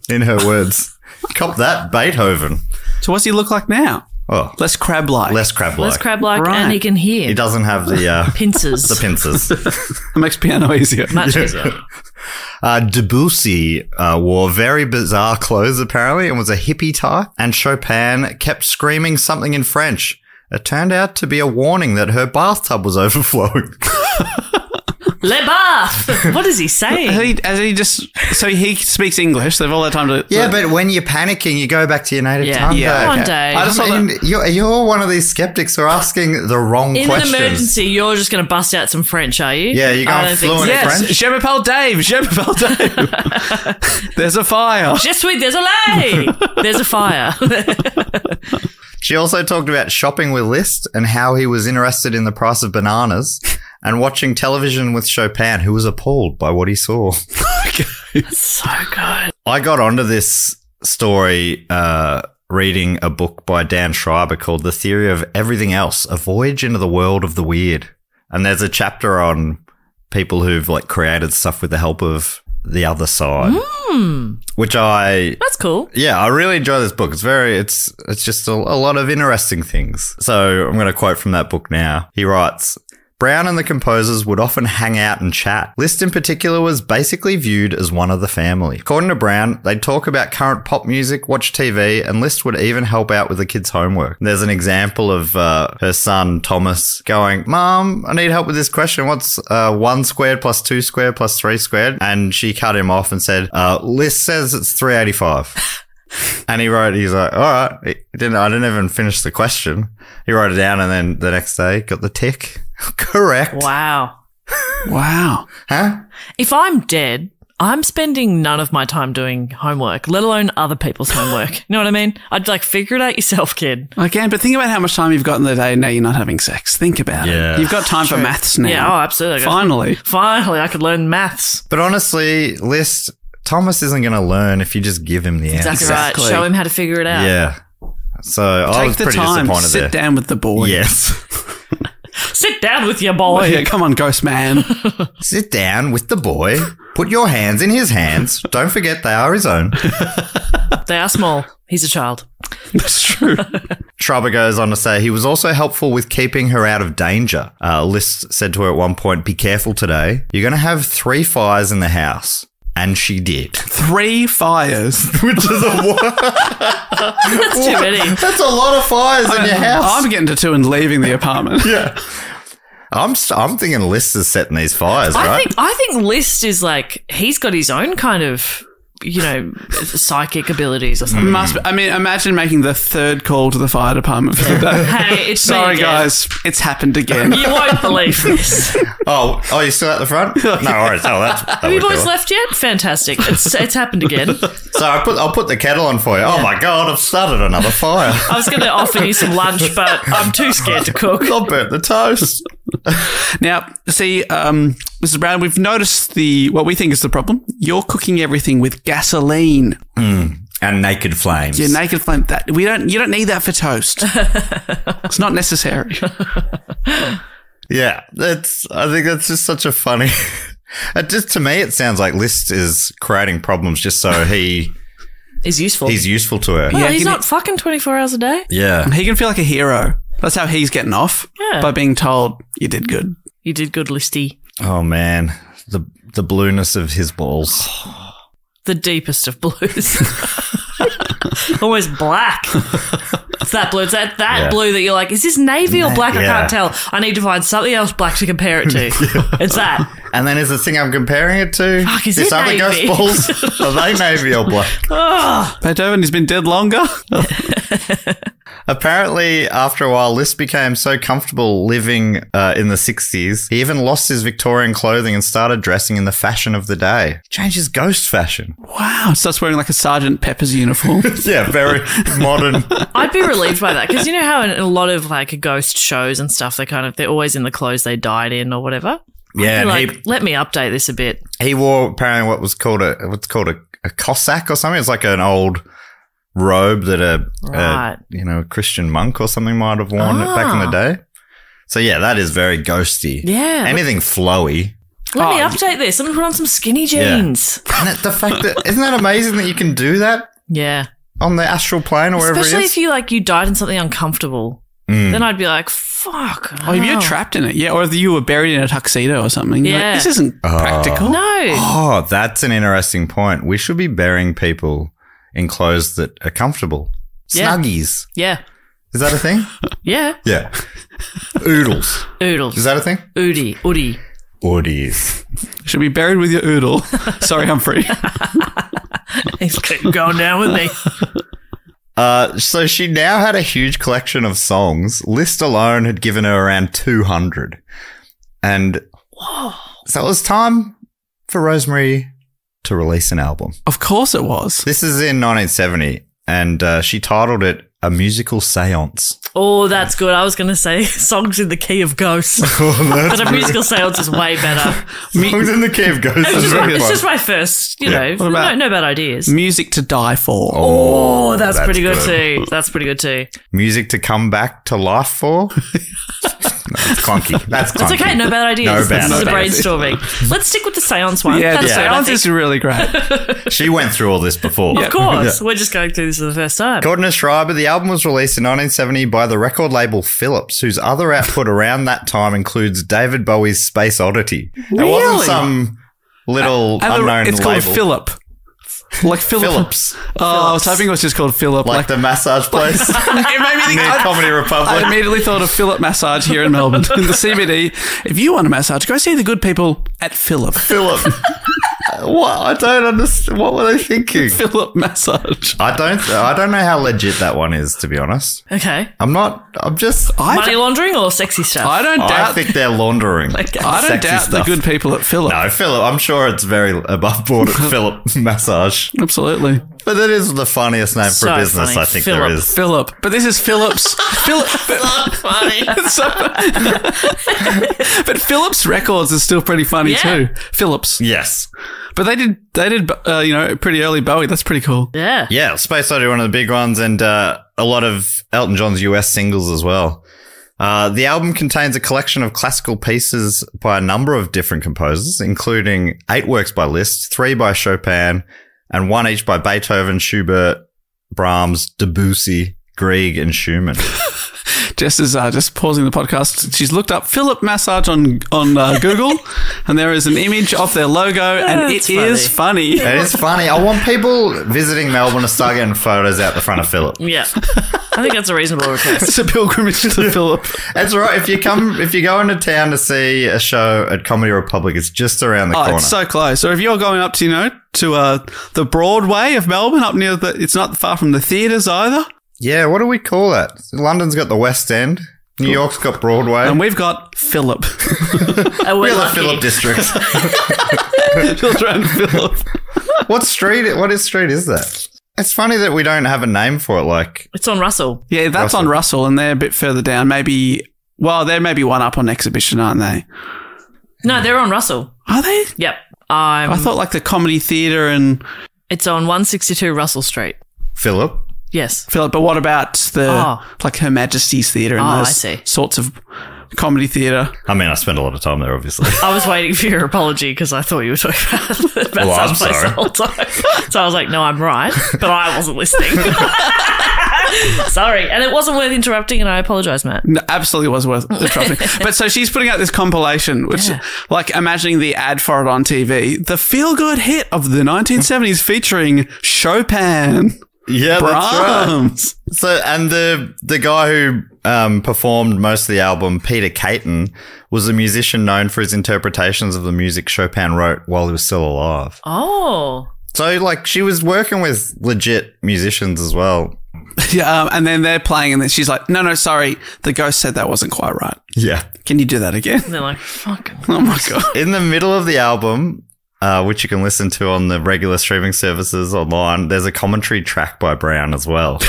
in her words. Cop that, Beethoven. So what's he look like now? Oh, Less crab-like. less crab-like. Less crab-like, Right. and he can hear. He doesn't have the Pincers. the pincers. It makes piano easier. Much easier. Debussy wore very bizarre clothes, apparently, and was a hippie type. And Chopin kept screaming something in French. It turned out to be a warning that her bathtub was overflowing. Le bath! What is he saying? So he speaks English. They've all had time to... Yeah, but when you're panicking, you go back to your native tongue. Yeah. Come on, okay. Dave. I just saw that. You're one of these skeptics who are asking the wrong In questions. an emergency, you're just going to bust out some French, are you? Yeah, you're I going don't think fluent so. in French? Je m'appelle Dave. Je m'appelle Dave. There's a fire. Je suis désolé. There's a fire. She also talked about shopping with Liszt and how he was interested in the price of bananas and watching television with Chopin, who was appalled by what he saw. So good. I got onto this story reading a book by Dan Schreiber called The Theory of Everything Else, A Voyage into the World of the Weird. And there's a chapter on people who've like created stuff with the help of the other side, which That's cool. Yeah, I really enjoy this book. It's just a lot of interesting things. So I'm going to quote from that book now. He writes, Brown and the composers would often hang out and chat. Liszt in particular was basically viewed as one of the family. According to Brown, they'd talk about current pop music, watch TV, and Liszt would even help out with the kids' homework. There's an example of her son, Thomas, going, Mom, I need help with this question. What's 1 squared plus 2 squared plus 3 squared? And she cut him off and said, Liszt says it's 385. And he's like, all right. I didn't even finish the question. He wrote it down and then the next day got the tick. Correct. Wow. Wow. Huh? If I'm dead, I'm spending none of my time doing homework, let alone other people's homework. You know what I mean? I'd like figure it out yourself, kid. Again, but think about how much time you've got in the day now you're not having sex. Think about it. You've got time for maths now. Yeah, absolutely. Finally, I could learn maths. But honestly, Liszt, Thomas isn't going to learn if you just give him the answer. Exactly right. Show him how to figure it out. Yeah. So I was pretty disappointed there. Sit down with the boy. Yes. Sit down with your boy. Yeah, come on, ghost man. Sit down with the boy. Put your hands in his hands. Don't forget they are his own. They are small. He's a child. That's true. Schreiber goes on to say he was also helpful with keeping her out of danger. Liszt said to her at one point, be careful today. You're going to have 3 fires in the house. And she did. 3 fires. Which is That's too many. That's a lot of fires in your house. I'm getting to 2 and leaving the apartment. Yeah. I'm thinking Liszt is setting these fires, right? I think Liszt is like, he's got his own kind of, psychic abilities or something. Imagine making the 3rd call to the fire department for the day. Hey, it's sorry, me again. Guys, it's happened again. You won't believe this. Oh, you're still at the front? No worries. Have you boys left yet? Fantastic. It's happened again. So I'll put the kettle on for you. Oh my God, I've started another fire. I was going to offer you some lunch, but I'm too scared to cook. I'll burn the toast. Now, see, Mrs. Brown, we've noticed what we think is the problem. You're cooking everything with gasoline. And naked flames. Yeah, naked flame. You don't need that for toast. It's not necessary. Yeah, I think that's just such a funny. To me, it sounds like Liszt is creating problems just so he is useful. He's useful to her. Well, yeah, he's not fucking 24 hours a day. Yeah, he can feel like a hero. That's how he's getting off. Yeah. By being told you did good. You did good, Listy. Oh man, the blueness of his balls. The deepest of blues. Almost black. It's that blue. It's that blue that you're like, is this navy or black? I can't tell. I need to find something else black to compare it to. It's that. And then is the thing I'm comparing it to? Fuck, is this it other navy? ghost balls? Are they navy or black? Oh. Beethoven, he's been dead longer. Apparently, after a while, Liszt became so comfortable living in the 60s, he even lost his Victorian clothing and started dressing in the fashion of the day. Changed his ghost fashion. Wow. Starts wearing like a Sergeant Pepper's uniform. Yeah, very modern. I'd be relieved by that because you know how in a lot of like ghost shows and stuff, they're always in the clothes they died in or whatever. Yeah, let me update this a bit. He wore apparently what's called a Cossack or something. It's like an old robe that a Christian monk or something might have worn back in the day. So yeah, that is very ghosty. Yeah. Anything flowy. Let me update this. I'm going to put on some skinny jeans. Yeah. And the fact that, isn't that amazing that you can do that? Yeah. On the astral plane or wherever Especially it is? if you died in something uncomfortable. Then I'd be like, fuck. Oh, if you're trapped in it. Yeah. Or if you were buried in a tuxedo or something. Yeah. Like, this isn't practical. No. Oh, that's an interesting point. We should be burying people in clothes that are comfortable. Yeah. Snuggies. Yeah. Is that a thing? Yeah. Yeah. Oodles. Oodles. Is that a thing? Oodie. Oodies. Should be buried with your oodle. Sorry, Humphrey. He's going down with me. So she now had a huge collection of songs. Liszt alone had given her around 200. And so it was time for Rosemary to release an album. Of course it was. This is in 1970, and she titled it A Musical Seance. Oh, that's good. I was going to say songs in the key of Ghosts. But a musical seance is way better. Songs in the key of Ghosts. It's just my first, no bad ideas. Music to Die For. Oh, that's pretty good too. That's pretty good too. Music to come back to life for? That's clunky. That's okay. No bad ideas. This is a brainstorming. Let's stick with the seance one. Yeah, the seance is really great. She went through all this before. Of course. Yeah. We're just going through this for the first time. According to Schreiber, the album was released in 1970 by the record label Philips, whose other output around that time includes David Bowie's Space Oddity. It wasn't some little unknown label. It's called Philip. Like Phillips. I was hoping it was just called Philip. Like the massage place. It made me think near Comedy Republic. I immediately thought of Philip Massage here in Melbourne. In the CBD. If you want a massage, go see the good people at Philip. Philip. What? I don't understand. What were they thinking? Philip Massage. I don't know how legit that one is, to be honest. Okay. I'm just... Money laundering or sexy stuff? I think they're laundering. Okay. I don't doubt the good people at Philip. No, Philip. I'm sure it's very above board at Philip Massage. Absolutely. But that is the funniest name for a business, funny. I think Philip. there is. Philip. But this is Philip's. Philip. That's funny. But Philip's Records is still pretty funny too. Philip's. Yes. But they did pretty early Bowie. That's pretty cool. Yeah. Yeah, Space Oddity, one of the big ones, and a lot of Elton John's US singles as well. The album contains a collection of classical pieces by a number of different composers, including 8 works by Liszt, 3 by Chopin, and 1 each by Beethoven, Schubert, Brahms, Debussy, Grieg, and Schumann. Jess is just pausing the podcast. She's looked up Philip Massage on Google, and there is an image of their logo, and it is funny. It is funny. I want people visiting Melbourne to start getting photos out the front of Philip. Yeah. I think that's a reasonable request. It's a pilgrimage to Philip. That's right. If you go into town to see a show at Comedy Republic, it's just around the corner. It's so close. Or if you're going up to, the Broadway of Melbourne, up near it's not far from the theatres either. Yeah, what do we call that? London's got the West End. New York's got Broadway. And we've got Philip. We're the Philip district. Children Philip. What street is that? It's funny that we don't have a name for it. Like, it's on Russell. Yeah, that's on Russell, and they're a bit further down. They're maybe one up on Exhibition, aren't they? No, they're on Russell. Are they? Yep. I thought like the Comedy Theatre and... It's on 162 Russell Street. Philip? Yes. Philip, but what about like Her Majesty's Theatre and those sorts of comedy theatre? I mean, I spent a lot of time there, obviously. I was waiting for your apology because I thought you were talking about some place the whole time. So I was like, no, I'm right, but I wasn't listening. Sorry. And it wasn't worth interrupting, and I apologise, Matt. No, absolutely was worth interrupting. But so she's putting out this compilation, which, like imagining the ad for it on TV, the feel-good hit of the 1970s featuring Chopin. Yeah, Brahms. That's right. So, and the guy who performed most of the album, Peter Caton, was a musician known for his interpretations of the music Chopin wrote while he was still alive. Oh. So, like, she was working with legit musicians as well. Yeah, and then they're playing, and then she's like, no, sorry, the ghost said that wasn't quite right. Yeah. Can you do that again? And they're like, fuck. Oh, my God. In the middle of the album... which you can listen to on the regular streaming services online, there's a commentary track by Brown as well.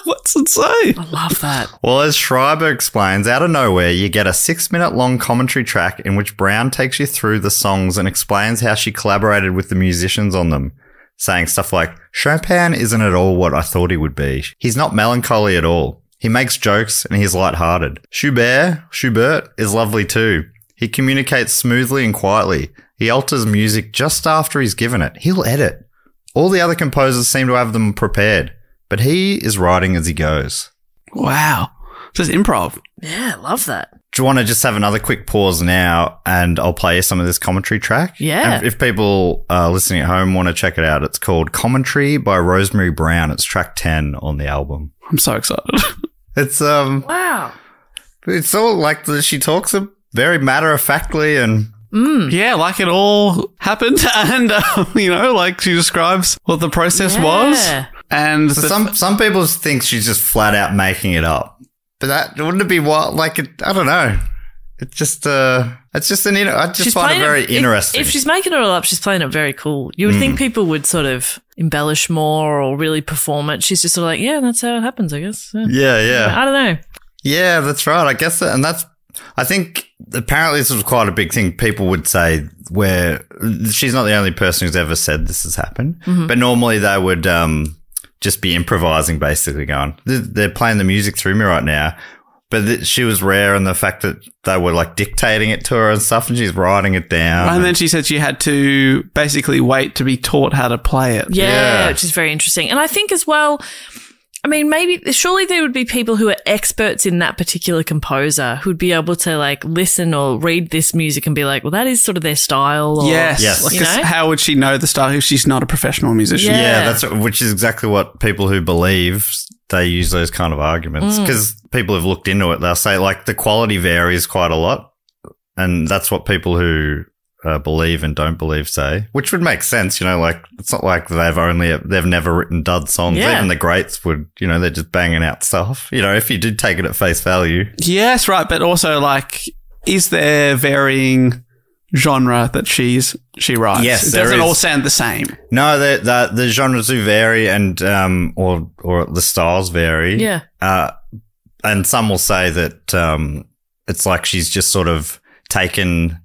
What's it say? I love that. Well, as Schreiber explains, out of nowhere, you get a 6-minute long commentary track in which Brown takes you through the songs and explains how she collaborated with the musicians on them, saying stuff like, Chopin isn't at all what I thought he would be. He's not melancholy at all. He makes jokes and he's lighthearted. Schubert is lovely too. He communicates smoothly and quietly. He alters music just after he's given it. He'll edit. All the other composers seem to have them prepared, but he is writing as he goes. Wow. Just improv. Yeah, love that. Do you want to just have another quick pause now and I'll play you some of this commentary track? Yeah. And if people listening at home want to check it out, it's called Commentary by Rosemary Brown. It's track 10 on the album. I'm so excited. It's wow. It's all like she talks very matter-of-factly and... Yeah, like it all happened, and like she describes what the process was. And so some people think she's just flat out making it up, but that wouldn't it be what? Like I don't know. It's just I just find it very interesting. If she's making it all up, she's playing it very cool. You would think people would sort of embellish more or really perform it. She's just sort of like, yeah, that's how it happens, I guess. Yeah. I don't know. Yeah, that's right. I guess that, and I think apparently this was quite a big thing people would say, where she's not the only person who's ever said this has happened, but normally they would just be improvising, basically going, they're playing the music through me right now. But she was rare in the fact that they were like dictating it to her and stuff, and she's writing it down. And then she said she had to basically wait to be taught how to play it. Yeah, which is very interesting. And I think as well, I mean, surely there would be people who are experts in that particular composer who'd be able to like listen or read this music and be like, well, that is sort of their style. Or, yes. Like, how would she know the style if she's not a professional musician? Yeah, which is exactly what people who believe, they use those kind of arguments, because people have looked into it. They'll say like the quality varies quite a lot, and that's what people who believe and don't believe say, which would make sense. Like it's not like they've never written dud songs. Yeah. Even the greats would, they're just banging out stuff. If you did take it at face value. Yes, right, but also like, is there varying genre that she writes? Yes, it doesn't all sound the same. No, the genres do vary, and or the styles vary. Yeah. And some will say that it's like she's just sort of taken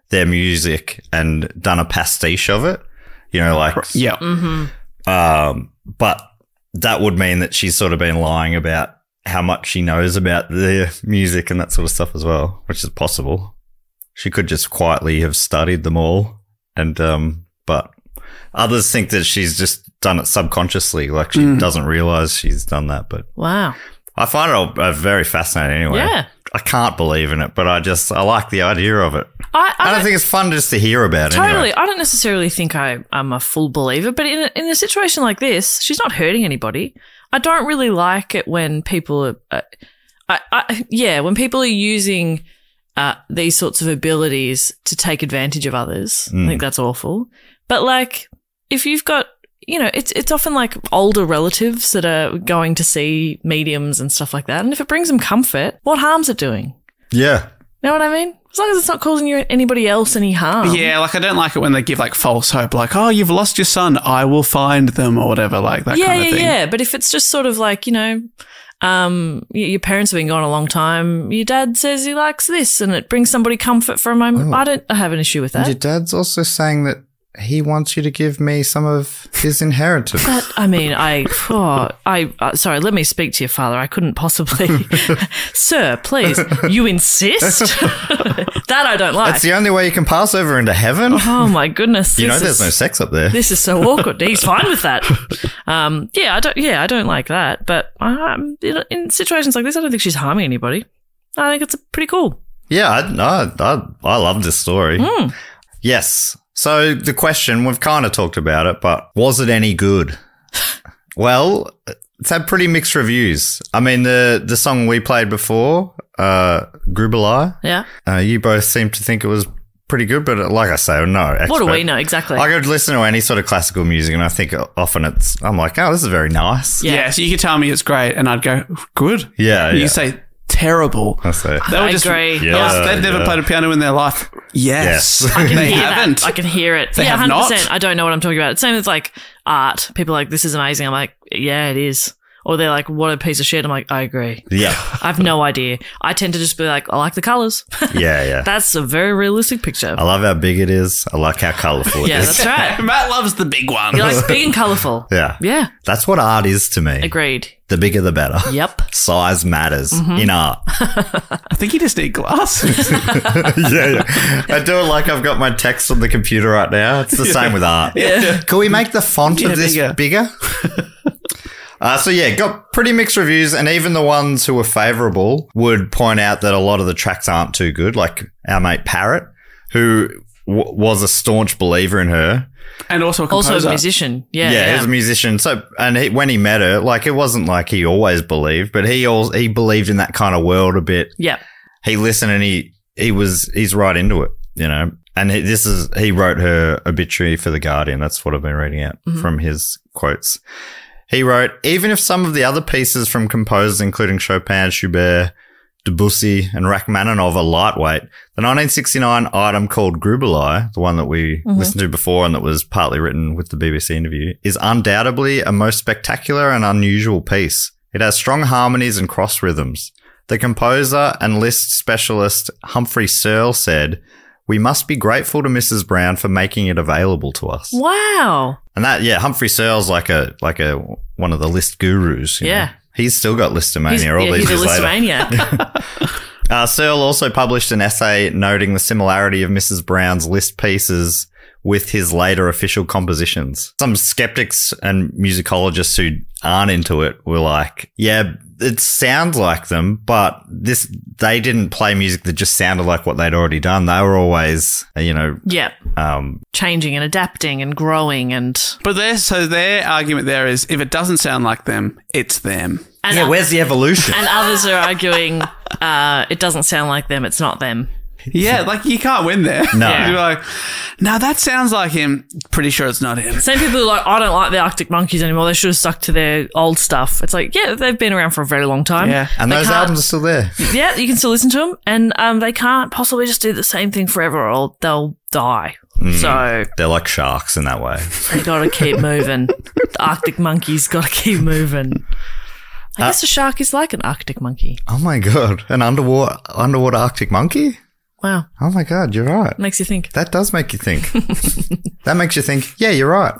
their music and done a pastiche of it. Yeah. But that would mean that she's sort of been lying about how much she knows about the music and that sort of stuff as well, which is possible. She could just quietly have studied them all, and but others think that she's just done it subconsciously, like she doesn't realize she's done that. But wow, I find it very fascinating anyway. Yeah. I can't believe in it, but I like the idea of it. I don't think it's fun just to hear about it. Totally. Anyway. I don't necessarily think I'm a full believer, but in a situation like this, she's not hurting anybody. I don't really like it when people when people are using these sorts of abilities to take advantage of others. I think that's awful. But like, if you've got, it's often like older relatives that are going to see mediums and stuff like that. And if it brings them comfort, what harm's it doing? Yeah. Know what I mean? As long as it's not causing anybody else any harm. Yeah, like I don't like it when they give like false hope, like, oh, you've lost your son, I will find them, or whatever, like that kind of thing. Yeah. But if it's just sort of like, your parents have been gone a long time, your dad says he likes this and it brings somebody comfort for a moment. I don't have an issue with that. And your dad's also saying that he wants you to give me some of his inheritance. Sorry, let me speak to your father. I couldn't possibly. Sir, please, you insist? That I don't like. That's the only way you can pass over into heaven. Oh my goodness. There's no sex up there. This is so awkward. He's fine with that. I don't like that. But in situations like this, I don't think she's harming anybody. I think it's pretty cool. Yeah, I love this story. Yes. So the question, we've kind of talked about it, but was it any good? Well, it's had pretty mixed reviews. I mean, the song we played before, Grubelei. Yeah. You both seem to think it was pretty good, but like I say, no expert. What do we know exactly? I could listen to any sort of classical music, and I think often I'm like, oh, this is very nice. Yeah. So you could tell me it's great, and I'd go, good. Yeah. You say terrible. I say. I agree. They've never played a piano in their life. Yes. I can they hear haven't. That. I can hear it. They have 100%. not. I don't know what I'm talking about. It's same as like art. People are like, this is amazing. I'm like, yeah, it is. Or they're like, what a piece of shit. I'm like, I agree. Yeah. I have no idea. I tend to just be like, I like the colours. Yeah. That's a very realistic picture. I love how big it is. I like how colourful it is. Yeah, that's right. Matt loves the big one. He likes big and colourful. Yeah. Yeah. That's what art is to me. Agreed. The bigger the better. Yep. Size matters in art. I think you just need glasses. Yeah. I do it like I've got my text on the computer right now. It's the same with art. Yeah. Can we make the font of this bigger? Got pretty mixed reviews, and even the ones who were favourable would point out that a lot of the tracks aren't too good, like our mate Parrot, who was a staunch believer in her. And also a composer. Also a musician. Yeah. He was a musician. So, and when he met her, like, it wasn't like he always believed, but he believed in that kind of world a bit. Yeah. He listened, and he's right into it, And he wrote her obituary for The Guardian. That's what I've been reading out from his quotes. He wrote, even if some of the other pieces from composers, including Chopin, Schubert, Debussy, and Rachmaninoff are lightweight, the 1969 item called Grubelei, the one that we listened to before and that was partly written with the BBC interview, is undoubtedly a most spectacular and unusual piece. It has strong harmonies and cross rhythms. The composer and Liszt specialist Humphrey Searle said, "We must be grateful to Mrs. Brown for making it available to us." Wow. And that, Humphrey Searle's like a one of the Liszt gurus. You know? He's still got Listomania all these years later. He's a Listomaniac. Searle also published an essay noting the similarity of Mrs. Brown's Liszt pieces with his later official compositions. Some skeptics and musicologists who aren't into it were like, yeah, it sounds like them, but they didn't play music that just sounded like what they'd already done. They were always, changing and adapting and growing But their argument there is if it doesn't sound like them, it's them. And where's the evolution? And others are arguing it doesn't sound like them, it's not them. Yeah, like you can't win there. No. You're like, no, that sounds like him. Pretty sure it's not him. Same people are like, I don't like the Arctic Monkeys anymore. They should have stuck to their old stuff. It's like, yeah, they've been around for a very long time. Yeah. And those albums are still there. Yeah, you can still listen to them. And they can't possibly just do the same thing forever or they'll die. So they're like sharks in that way. They got to keep moving. The Arctic Monkeys got to keep moving. I guess a shark is like an Arctic monkey. Oh my God. An underwater Arctic monkey? Wow. Oh my God, you're right. Makes you think. That does make you think. That makes you think, yeah, you're right.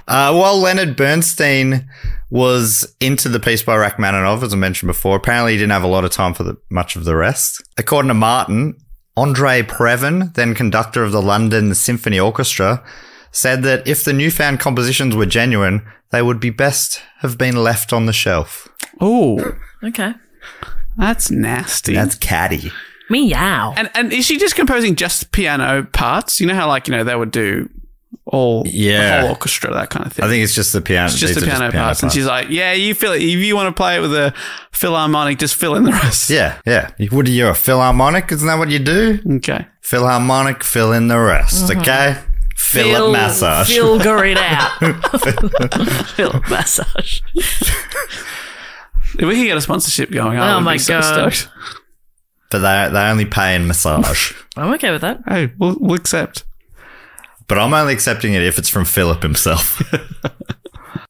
While Leonard Bernstein was into the piece by Rachmaninoff, as I mentioned before, apparently he didn't have a lot of time for much of the rest. According to Martin, Andre Previn, then conductor of the London Symphony Orchestra, said that if the newfound compositions were genuine, they would be best have been left on the shelf. Oh. Okay. That's nasty. That's catty. Meow. And is she just composing just piano parts? You know how, they would do the whole orchestra, that kind of thing. I think it's just the piano. It's just the piano parts. And she's like, yeah, you feel it. If you want to play it with a philharmonic, just fill in the rest. Yeah. You're a philharmonic? Isn't that what you do? Okay. Philharmonic, fill in the rest, okay? Fill it massage. Figure it out. Fill it massage. If we can get a sponsorship going, oh my God. So but they only pay in massage. I'm okay with that. Hey, we'll accept. But I'm only accepting it if it's from Philip himself.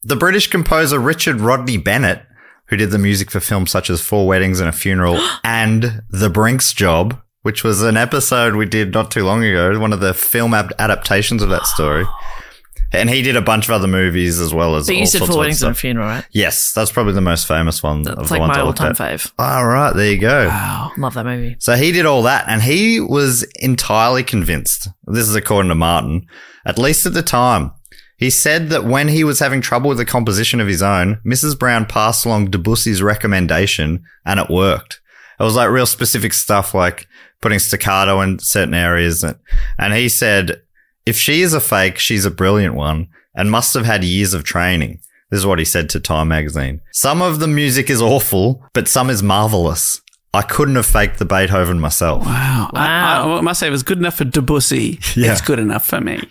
The British composer Richard Rodney Bennett, who did the music for films such as Four Weddings and a Funeral and The Brink's Job, which was an episode we did not too long ago, one of the film adaptations of that story. And he did a bunch of other movies as well as. But you said Four Weddings and a Funeral, right? Yes, that's probably the most famous one. That's like my all-time fave. All right, there you go. Wow, love that movie. So he did all that, and he was entirely convinced. This is according to Martin, at least at the time. He said that when he was having trouble with a composition of his own, Mrs. Brown passed along Debussy's recommendation, and it worked. It was like real specific stuff, like putting staccato in certain areas, and he said, if she is a fake, she's a brilliant one and must have had years of training. This is what he said to Time magazine. Some of the music is awful, but some is marvelous. I couldn't have faked the Beethoven myself. Wow. I must say it was good enough for Debussy. Yeah. It's good enough for me.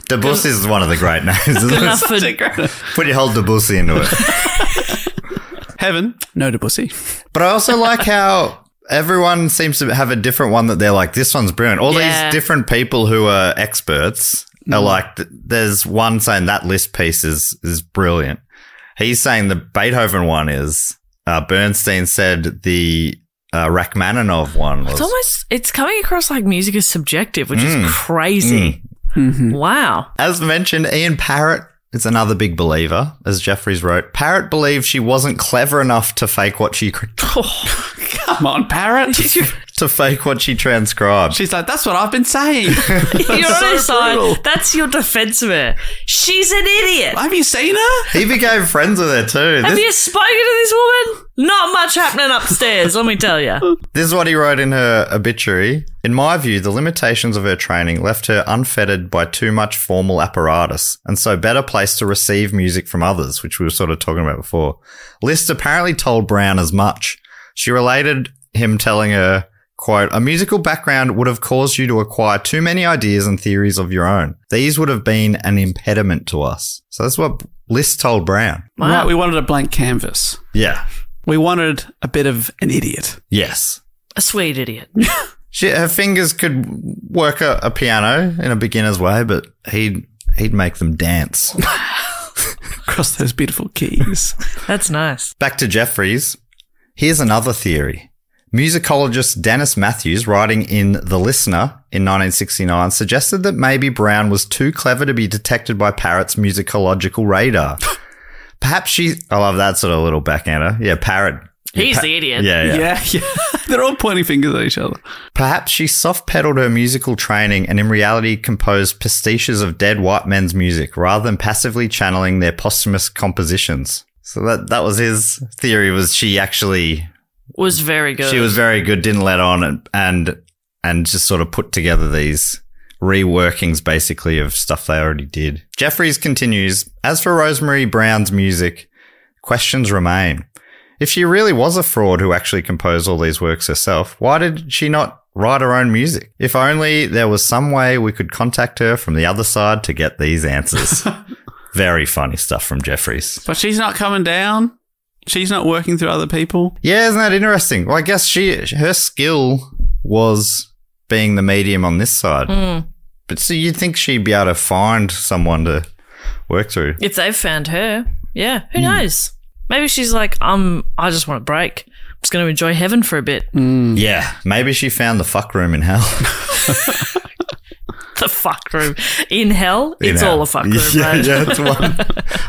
Debussy is one of the great names. Isn't Good enough it? Put your whole Debussy into it. Heaven, no Debussy. But I also like how everyone seems to have a different one that they're like, this one's brilliant. All these different people who are experts are like, there's one saying that Liszt piece is brilliant. He's saying the Beethoven one is, Bernstein said the Rachmaninoff one was. It's coming across like music is subjective, which is crazy. Mm-hmm. Wow. As mentioned, Ian Parrott is another big believer, as Jeffries wrote. Parrott believed she wasn't clever enough to fake what she... Come on, Parrott. to fake what she transcribed. She's like, that's what I've been saying. You're on his side. That's your defense of her. She's an idiot. Have you seen her? He became friends with her too. Have you spoken to this woman? Not much happening upstairs, let me tell you. This is what he wrote in her obituary. In my view, the limitations of her training left her unfettered by too much formal apparatus, and so better placed to receive music from others, which we were sort of talking about before. Liszt apparently told Brown as much. She related him telling her, quote, a musical background would have caused you to acquire too many ideas and theories of your own. These would have been an impediment to us. So that's what Liszt told Brown. Wow. Right, we wanted a blank canvas. Yeah. We wanted a bit of an idiot. Yes. A sweet idiot. Her fingers could work a piano in a beginner's way, but he'd make them dance. Across those beautiful keys. That's nice. Back to Jeffries. Here's another theory. Musicologist Dennis Matthews, writing in The Listener in 1969, suggested that maybe Brown was too clever to be detected by Parrot's musicological radar. Perhaps she... I love that sort of little backhander. Yeah, Parrot. He's the idiot. Yeah. They're all pointing fingers at each other. Perhaps she soft-pedaled her musical training and in reality composed pastiches of dead white men's music rather than passively channeling their posthumous compositions. So that was his theory, was she actually... Was very good. She was very good, didn't let on and just sort of put together these reworkings basically of stuff they already did. Jeffries continues, as for Rosemary Brown's music, questions remain. If she really was a fraud who actually composed all these works herself, why did she not write her own music? If only there was some way we could contact her from the other side to get these answers. Very funny stuff from Jeffries. But she's not coming down. She's not working through other people. Yeah, isn't that interesting? Well, I guess her skill was being the medium on this side. But so you'd think she'd be able to find someone to work through. If they've found her. Yeah, who knows? Maybe she's like, I just want a break. I'm just going to enjoy heaven for a bit. Yeah, maybe she found the fuck room in hell. The fuck room. In hell? It's hell. all a fuck room, Yeah, mate. yeah, that's one.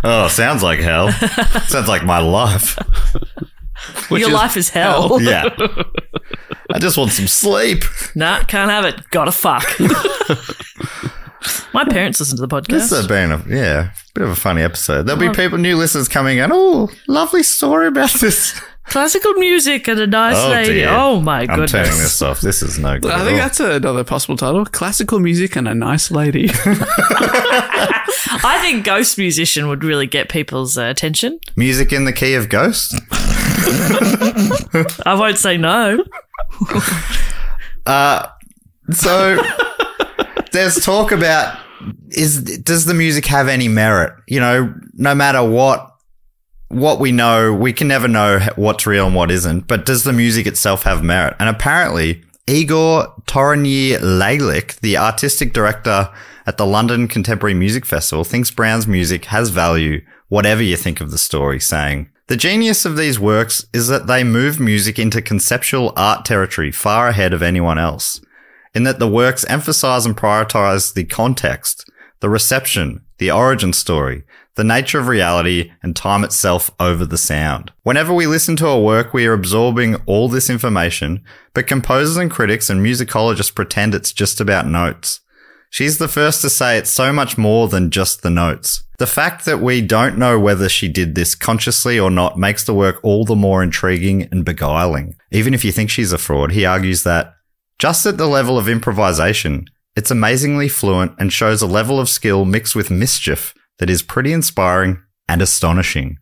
Oh, sounds like hell. Sounds like my life. Your life is hell. Yeah. I just want some sleep. Nah, can't have it. Gotta fuck. My parents listen to the podcast. This has been a bit of a funny episode. There'll be people, new listeners coming in. Oh, lovely story about this. Classical music and a nice lady. Dear. Oh, my goodness. I'm turning this off. This is no good. I think that's another possible title. Classical music and a nice lady. I think ghost musician would really get people's attention. Music in the key of Ghost. I won't say no. So there's talk about does the music have any merit? You know, no matter what we know, we can never know what's real and what isn't, but does the music itself have merit? And apparently, Igor Toronier-Lalick, the artistic director at the London Contemporary Music Festival, thinks Brown's music has value, whatever you think of the story, saying, the genius of these works is that they move music into conceptual art territory far ahead of anyone else, in that the works emphasize and prioritize the context, the reception, the origin story, the nature of reality, and time itself over the sound. Whenever we listen to a work, we are absorbing all this information, but composers and critics and musicologists pretend it's just about notes. She's the first to say it's so much more than just the notes. The fact that we don't know whether she did this consciously or not makes the work all the more intriguing and beguiling. Even if you think she's a fraud, he argues that, just at the level of improvisation, it's amazingly fluent and shows a level of skill mixed with mischief that is pretty inspiring and astonishing.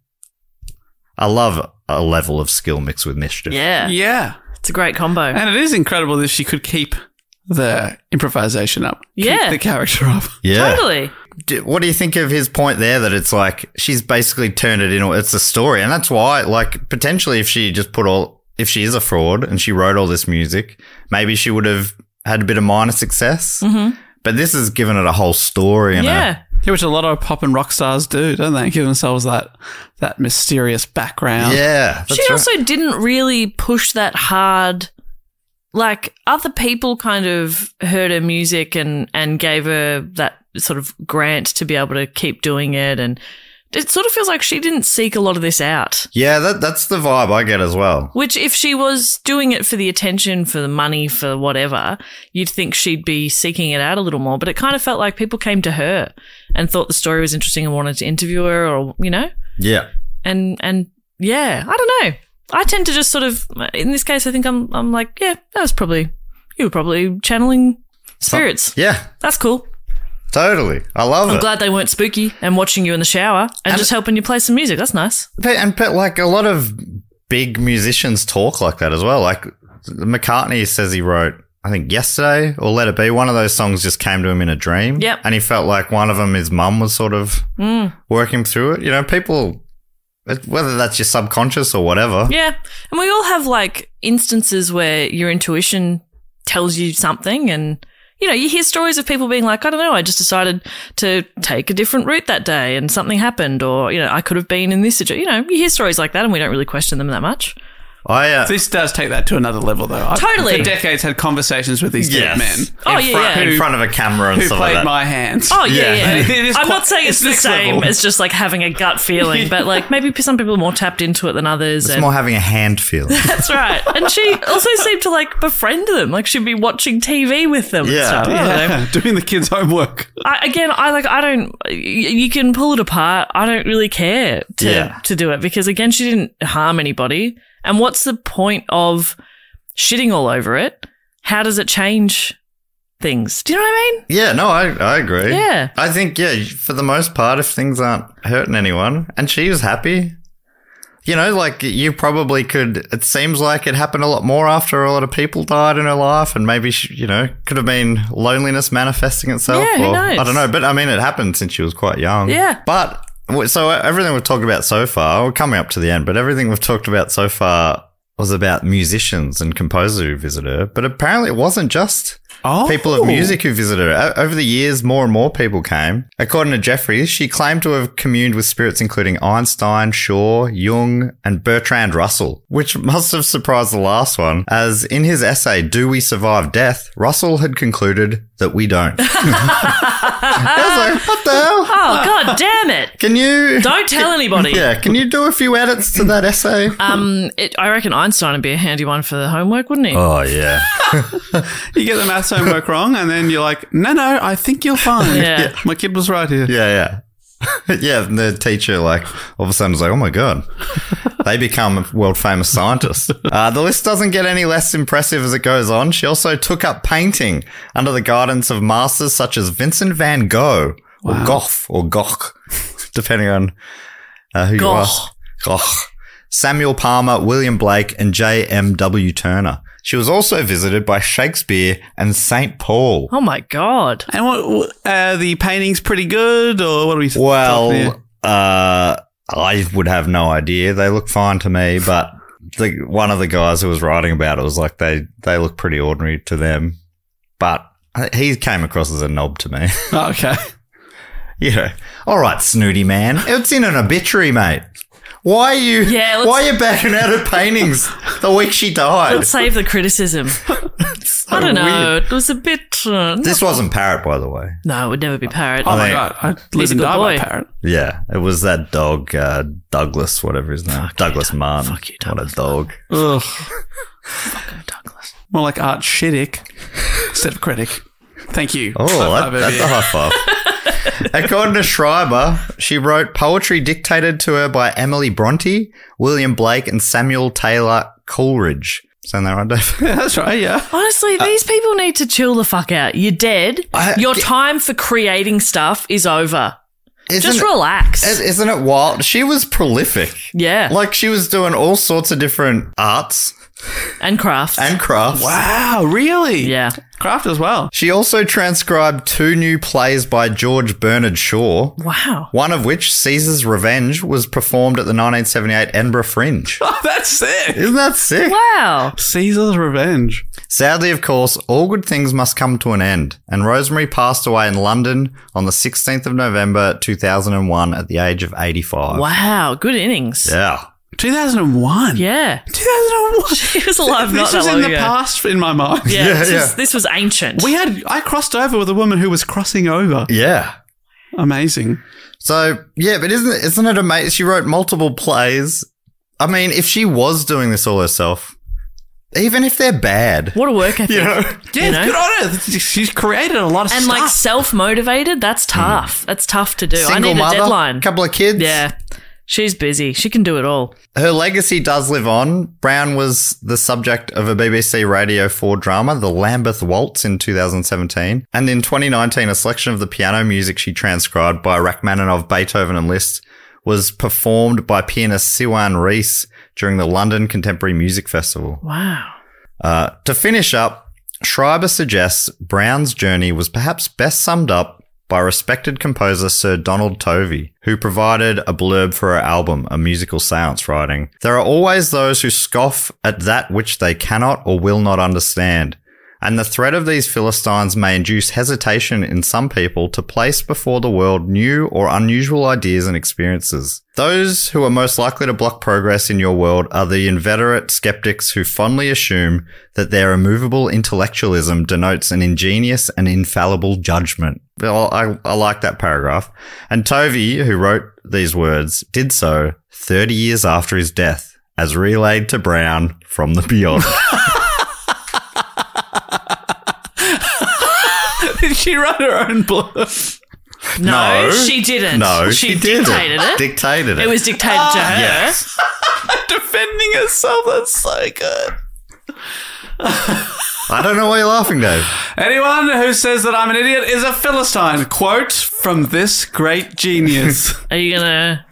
I love a level of skill mixed with mischief. Yeah. Yeah. It's a great combo. And it is incredible that she could keep the improvisation up. Yeah. Keep the character up. Yeah. Totally. What do you think of his point there that it's like she's basically turned it into it's a story, and that's why, like, potentially if she just if she is a fraud and she wrote all this music, maybe she would have had a bit of minor success. Mm-hmm. But this has given it a whole story. Yeah. Which a lot of pop and rock stars do, don't they? Give themselves that mysterious background. Yeah. She also didn't really push that hard. Like, other people kind of heard her music and gave her that sort of grant to be able to keep doing it. And it sort of feels like she didn't seek a lot of this out. Yeah, that's the vibe I get as well. Which, if she was doing it for the attention, for the money, for whatever, you'd think she'd be seeking it out a little more. But it kind of felt like people came to her and thought the story was interesting and wanted to interview her, or, you know? Yeah. And yeah, I don't know. I tend to just sort of, in this case, I think I'm like, yeah, you were probably channeling spirits. Yeah. That's cool. Totally. I love it. I'm glad they weren't spooky and watching you in the shower and just helping you play some music. That's nice. But like, a lot of big musicians talk like that as well. Like, McCartney says he wrote, I think, Yesterday or Let It Be. One of those songs just came to him in a dream. Yep. And he felt like one of them, his mum was sort of working through it. You know, people whether that's your subconscious or whatever. Yeah. And we all have like instances where your intuition tells you something and, you know, you hear stories of people being like, I don't know, I just decided to take a different route that day and something happened, or, you know, I could have been in this situation. You know, you hear stories like that and we don't really question them that much. This does take that to another level, though. Totally. I've for decades had conversations with these dead men. In front of a camera and who stuff played like that. my hands. Oh, yeah. It is I'm not saying it's the next same level. as just like having a gut feeling, but like maybe some people are more tapped into it than others. It's more having a hand feeling. That's right. And she also seemed to like befriend them. Like she'd be watching TV with them and stuff. I don't know. Doing the kids' homework. I don't, you can pull it apart. I don't really care to do it because again, she didn't harm anybody. And what's the point of shitting all over it? How does it change things? Do you know what I mean? Yeah, no, I agree. Yeah. I think, for the most part, if things aren't hurting anyone, and she was happy, you know, like you probably could, it seems like it happened a lot more after a lot of people died in her life, and maybe, she, you know, could have been loneliness manifesting itself. Yeah, who knows? I don't know, but I mean, it happened since she was quite young. Yeah. But, so everything we've talked about so far, we're coming up to the end, but everything we've talked about so far was about musicians and composers who visit her. But apparently it wasn't just people of music who visited her. Over the years, more and more people came. According to Jeffries, she claimed to have communed with spirits including Einstein, Shaw, Jung, and Bertrand Russell, which must have surprised the last one, as in his essay, Do We Survive Death?, Russell had concluded that we don't. I was like, what the hell? Oh, God damn it. Can you... Don't tell anybody. Yeah, can you do a few edits to that essay? I reckon Einstein would be a handy one for the homework, wouldn't he? Oh, yeah. You get the maths homework wrong, and then you're like, no, I think you'll find. Yeah. My kid was right here. Yeah. Yeah, and the teacher, like, all of a sudden is like, oh my God, they become world famous scientists. The list doesn't get any less impressive as it goes on. She also took up painting under the guidance of masters such as Vincent van Gogh, or Gough, or Gogh, depending on who you ask. Gogh. Samuel Palmer, William Blake, and J.M.W. Turner. She was also visited by Shakespeare and St. Paul. Oh, my God. And what the painting's pretty good, or what are we talking Well, I would have no idea. They look fine to me, but one of the guys who was writing about it was like they look pretty ordinary to them. But he came across as a knob to me. Oh, okay. Yeah. All right, snooty man. It's in an obituary, mate. Why are you backing out of paintings the week she died? Let's save the criticism. I don't know. weird. It was a bit... This wasn't Parrot, by the way. No, it would never be Parrot. Oh, my God. I live He's a and good die boy. by Parrot. Yeah, it was that dog, Douglas, whatever his name. Douglas Marn. Fuck you, What a Douglas dog. Ugh. Fucking Douglas. More like Art Shiddick instead of critic. Thank you. Oh, High five over that's here. a high five. According to Schreiber, she wrote poetry dictated to her by Emily Bronte, William Blake, and Samuel Taylor Coleridge. Saying that right, Dave? Yeah, that's right, yeah. Honestly, these people need to chill the fuck out. You're dead. Your time for creating stuff is over. Just relax. Isn't it wild? She was prolific. Yeah. Like, she was doing all sorts of different arts And crafts. Wow, really? Yeah. Craft as well. She also transcribed 2 new plays by George Bernard Shaw. Wow. One of which, Caesar's Revenge, was performed at the 1978 Edinburgh Fringe. Oh, that's sick. Isn't that sick? Wow. Caesar's Revenge. Sadly, of course, all good things must come to an end, and Rosemary passed away in London on the 16th of November 2001 at the age of 85. Wow. Good innings. Yeah. 2001. Yeah. 2001. She was alive not This that was long in the ago. past in my mind. Yeah, Yeah, this was ancient. I crossed over with a woman who was crossing over. Yeah. Amazing. So, yeah, but isn't it amazing? She wrote multiple plays. I mean, if she was doing this all herself, even if they're bad. What a work ethic. Yeah, You know? good on her. She's created a lot of And stuff. like self-motivated, that's tough. That's tough to do. Single I need mother, a deadline. couple of kids. Yeah. She's busy. She can do it all. Her legacy does live on. Brown was the subject of a BBC Radio 4 drama, The Lambeth Waltz, in 2017. And in 2019, a selection of the piano music she transcribed by Rachmaninoff, Beethoven and Liszt was performed by pianist Siwan Rees during the London Contemporary Music Festival. Wow. To finish up, Schreiber suggests Brown's journey was perhaps best summed up by respected composer Sir Donald Tovey, who provided a blurb for her album, A Musical Seance, writing, "There are always those who scoff at that which they cannot or will not understand. And the threat of these Philistines may induce hesitation in some people to place before the world new or unusual ideas and experiences. Those who are most likely to block progress in your world are the inveterate skeptics who fondly assume that their immovable intellectualism denotes an ingenious and infallible judgment." Well, I like that paragraph. And Tovey, who wrote these words, did so 30 years after his death, as relayed to Brown from the beyond. Did she write her own blurb? No, she didn't. No, she dictated it. Dictated it. It was dictated to her. Yes. Defending herself. That's so good. Oh. I don't know why you're laughing, Dave. Anyone who says that I'm an idiot is a Philistine. Quote from this great genius. Are you gonna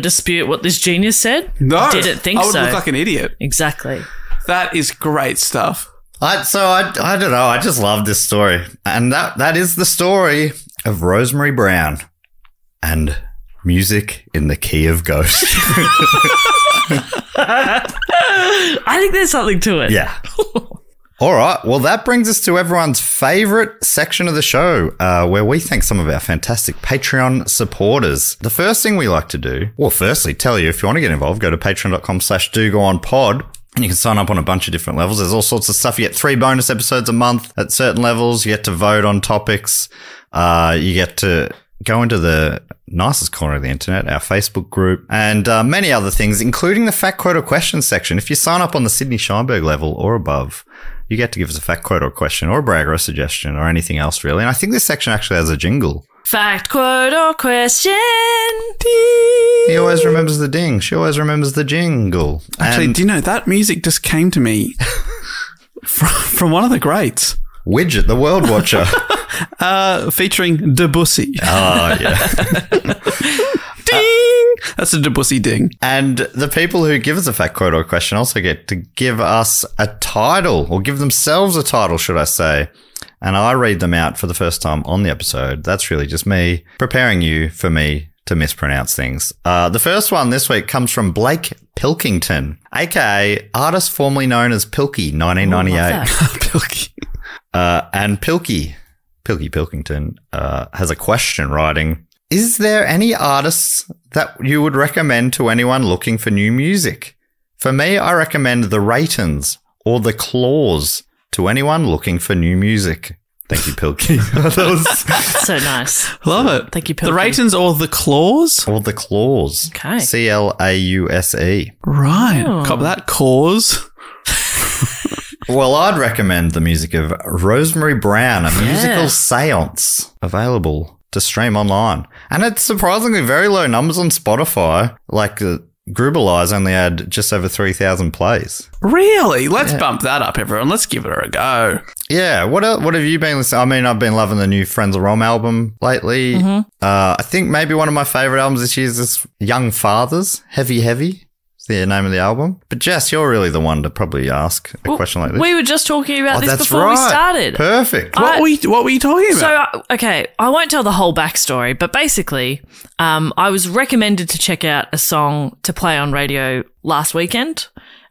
dispute what this genius said? No. Didn't think I would so. look like an idiot. Exactly. That is great stuff. I don't know. I just love this story. And that is the story of Rosemary Brown and music in the key of ghost. I think there's something to it. Yeah. All right. Well, that brings us to everyone's favourite section of the show, where we thank some of our fantastic Patreon supporters. The first thing we like to do, well, firstly, tell you if you want to get involved, go to patreon.com/dogoonpod. And you can sign up on a bunch of different levels. There's all sorts of stuff. You get 3 bonus episodes a month at certain levels. You get to vote on topics. You get to go into the nicest corner of the internet, our Facebook group, and many other things, including the fact quote or question section. If you sign up on the Sydney Scheinberg level or above, you get to give us a fact quote or question or a brag or a suggestion or anything else, really. And I think this section actually has a jingle. Fact, quote, or question. Ding. He always remembers the ding. She always remembers the jingle. Actually, do you know, that music just came to me from one of the greats. Widget, the World Watcher. Featuring Debussy. Oh, yeah. Ding! That's a Debussy ding. And the people who give us a fact quote or question also get to give us a title, or give themselves a title, should I say. And I read them out for the first time on the episode. That's really just me preparing you for me to mispronounce things. The first one this week comes from Blake Pilkington, aka artist formerly known as Pilky, 1998. Pilky. And Pilky Pilkington has a question writing, "Is there any artists that you would recommend to anyone looking for new music? For me, I recommend the Raytons or the Claws to anyone looking for new music." Thank you, Pilky. That was So nice. Love it. Thank you, The Pilky. Raytons or the Claws? or the Claws. Okay. CLAUSE. Right. Oh. Cop that. Cause. Well, I'd recommend the music of Rosemary Brown, a musical Yeah. seance available to stream online. And it's surprisingly very low numbers on Spotify. Like Gruber Eyes only had just over 3,000 plays. Really? Let's bump that up, everyone. Let's give it a go. Yeah, what have you been listening? I mean, I've been loving the new Friends of Rom album lately. Mm-hmm. I think maybe one of my favourite albums this year is this Young Fathers, Heavy Heavy. Is the name of the album. But Jess, you're really the one to probably ask a question like this. We were just talking about this that's before we right. started. Perfect. What were you talking about? So, okay, I won't tell the whole backstory, but basically, I was recommended to check out a song to play on radio last weekend,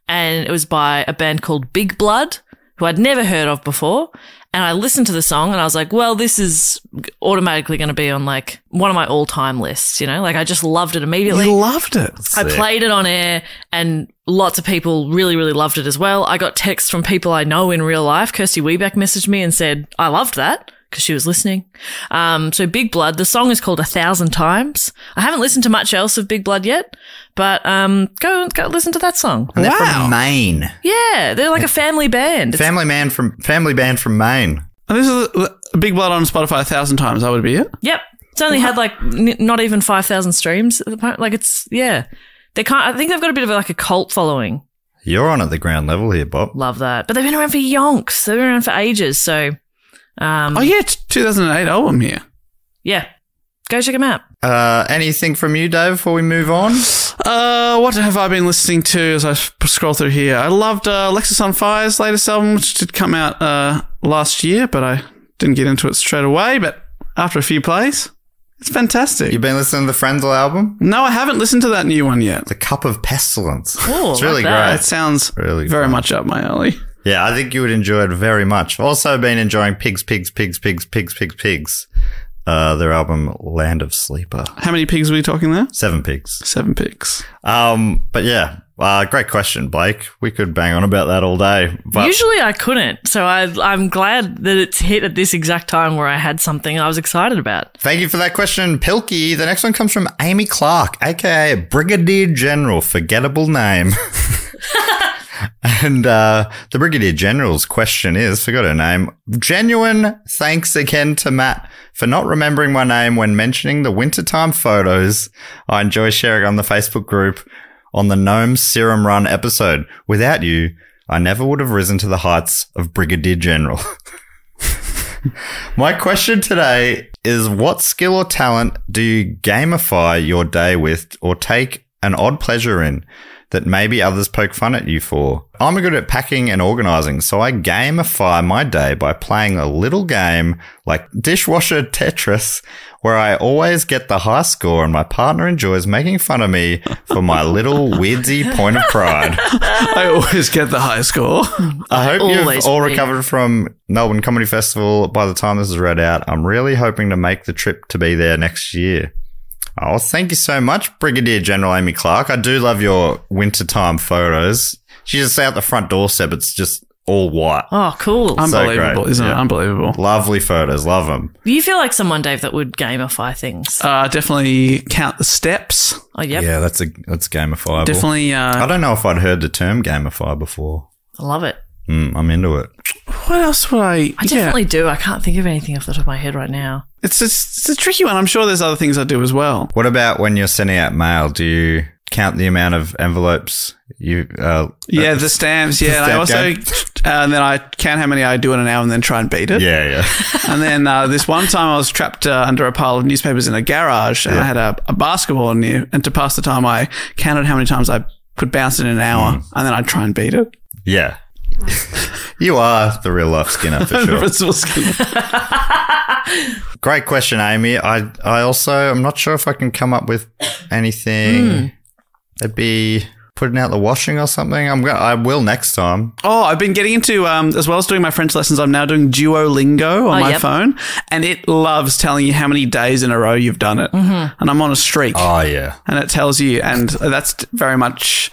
and it was by a band called Big Blood, who I'd never heard of before. And I listened to the song and I was like, well, this is automatically going to be on like one of my all-time lists, you know? Like I just loved it immediately. You loved it. I played it on air and lots of people really, really loved it as well. I got texts from people I know in real life. Kirsty Wiebeck messaged me and said, I loved that, because she was listening. So Big Blood, the song is called 1,000 Times. I haven't listened to much else of Big Blood yet, but go listen to that song. And they're Wow. from Maine. Yeah, they're like a family band. Family band from Maine. And this is a Big Blood on Spotify 1,000 times. That would be it. Yep. It's only had like not even 5,000 streams at the point. Like it's, yeah. I think they've got a bit of like a cult following. You're on at the ground level here, Bob. Love that. But they've been around for yonks. They've been around for ages. So, Oh, yeah. 2008 album here. yeah. Go check them out. Anything from you, Dave, before we move on? What have I been listening to as I scroll through here? I loved Alexis on Fire's latest album, which did come out last year, but I didn't get into it straight away. But after a few plays. It's fantastic. You've been listening to the Frenzal album? No, I haven't listened to that new one yet. The Cup of Pestilence. Ooh, it's really like that. great. It sounds Really very fun. much up my alley. Yeah, I think you would enjoy it very much. Also been enjoying Pigs. Their album Land of Sleeper. How many pigs were you talking there? 7 pigs. 7 pigs. But yeah, great question, Blake. We could bang on about that all day. But Usually I couldn't, so I'm glad that it's hit at this exact time where I had something I was excited about. thank you for that question, Pilkey. The next one comes from Amy Clark, aka Brigadier General, forgettable name. And the Brigadier General's question is, forgot her name, genuine thanks again to Matt for not remembering my name when mentioning the wintertime photos I enjoy sharing on the Facebook group on the Gnome Serum Run episode. Without you, I never would have risen to the heights of Brigadier General. My question today is, what skill or talent do you gamify your day with or take an odd pleasure in that maybe others poke fun at you for? I'm good at packing and organising, so I gamify my day by playing a little game like Dishwasher Tetris, where I always get the high score and my partner enjoys making fun of me for my little weirdsy point of pride. I always get the high score. I hope Always you've all me. recovered from Melbourne Comedy Festival by the time this is read out. I'm really hoping to make the trip to be there next year. Oh, thank you so much, Brigadier General Amy Clark. I do love your wintertime photos. She just out the front doorstep. It's just all white. Oh, cool. Unbelievable, great. isn't it? Yeah. Unbelievable. Lovely photos. Love them. Do you feel like someone, Dave, that would gamify things? Definitely count the steps. Oh, yep. Yeah, that's gamifiable. Definitely. I don't know if I'd heard the term gamify before. I love it. I'm into it. What else would I? I definitely do. I can't think of anything off the top of my head right now. It's a tricky one. I'm sure there's other things I do as well. What about when you're sending out mail? Do you count the amount of envelopes you? Yeah, the stamps. Yeah, and I also and then I count how many I do in an hour and then try and beat it. Yeah. And then this one time I was trapped under a pile of newspapers in a garage, and I had a basketball near. And to pass the time, I counted how many times I could bounce it in an hour, and then I'd try and beat it. Yeah. You are the real life Skinner for sure. Principal Skinner. Great question, Amy. I'm not sure if I can come up with anything. It'd be putting out the washing or something. I will next time. Oh, I've been getting into, as well as doing my French lessons, I'm now doing Duolingo on my phone, and it loves telling you how many days in a row you've done it. Mm-hmm. And I'm on a streak. Oh, yeah. And it tells you, and that's very much,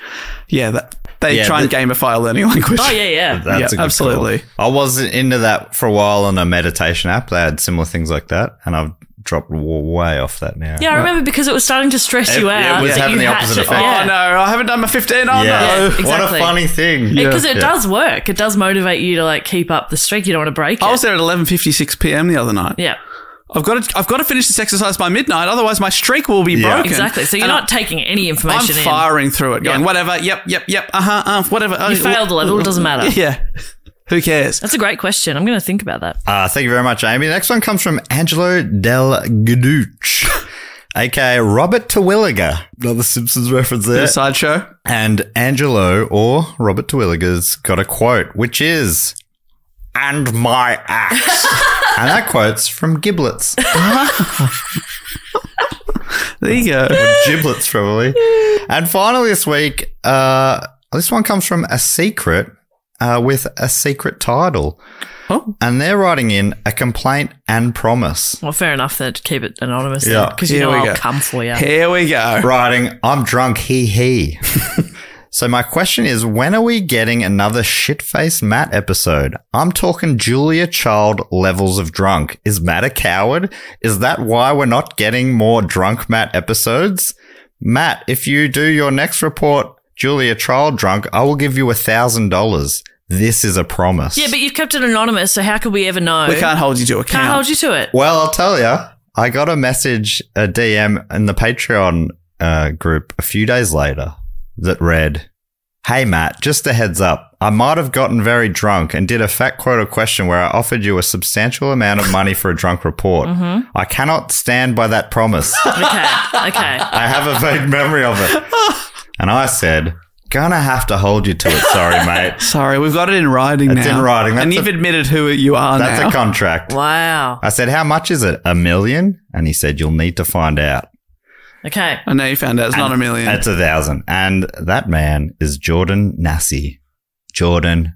they try and gamify a learning language. Oh, yeah. That's a good absolutely. call. I was into that for a while on a meditation app. They had similar things like that, and I've dropped way off that now. Yeah, I remember because it was starting to stress you out. Yeah, it was that having you the had opposite to- effect. Yeah. Oh, no, I haven't done my 15. Oh, Yeah. no. Exactly. What a funny thing. Because it does work. It does motivate you to like keep up the streak. You don't want to break it. I was there at 11:56 p.m. the other night. Yeah. I've got to finish this exercise by midnight, otherwise my streak will be broken. Exactly. So you're And not taking any information I'm in. firing through it, going, Yeah. whatever, yep, whatever. You failed the level, it doesn't matter. Yeah. Who cares? That's a great question. I'm going to think about that. Thank you very much, Amy. The next one comes from Angelo Del Gaduce, aka Robert Terwilliger. Another Simpsons reference there. The sideshow. And Angelo, or Robert Terwilliger's, got a quote, which is, "And my axe." And that quote's from Giblets. There you go. Giblets, probably. And finally this week, this one comes from A Secret with a secret title. Oh. And they're writing in a complaint and promise. Well, fair enough to keep it anonymous. Yeah. Because you Here know we I'll go. come for you. Here we go. Writing, "I'm drunk, he." So my question is, when are we getting another shit-faced Matt episode? I'm talking Julia Child levels of drunk. Is Matt a coward? Is that why we're not getting more drunk Matt episodes? Matt, if you do your next report, Julia Child drunk, I will give you $1,000. This is a promise. Yeah, but you've kept it anonymous, so how could we ever know? We can't hold you to account. Can't hold you to it. Well, I'll tell you, I got a message, a DM in the Patreon group a few days later that read, "Hey, Matt, just a heads up. I might have gotten very drunk and did a fat quota question where I offered you a substantial amount of money for a drunk report. I cannot stand by that promise. Okay. I have a vague memory of it." And I said, gonna have to hold you to it. Sorry, mate. Sorry, we've got it in writing now. It's in writing. And you've admitted who you are That's now. a contract. Wow. I said, how much is it? $1 million? And he said, you'll need to find out. Okay. I know you found out it's not $1 million. It's 1,000. And that man is Jordan Nassi. Jordan,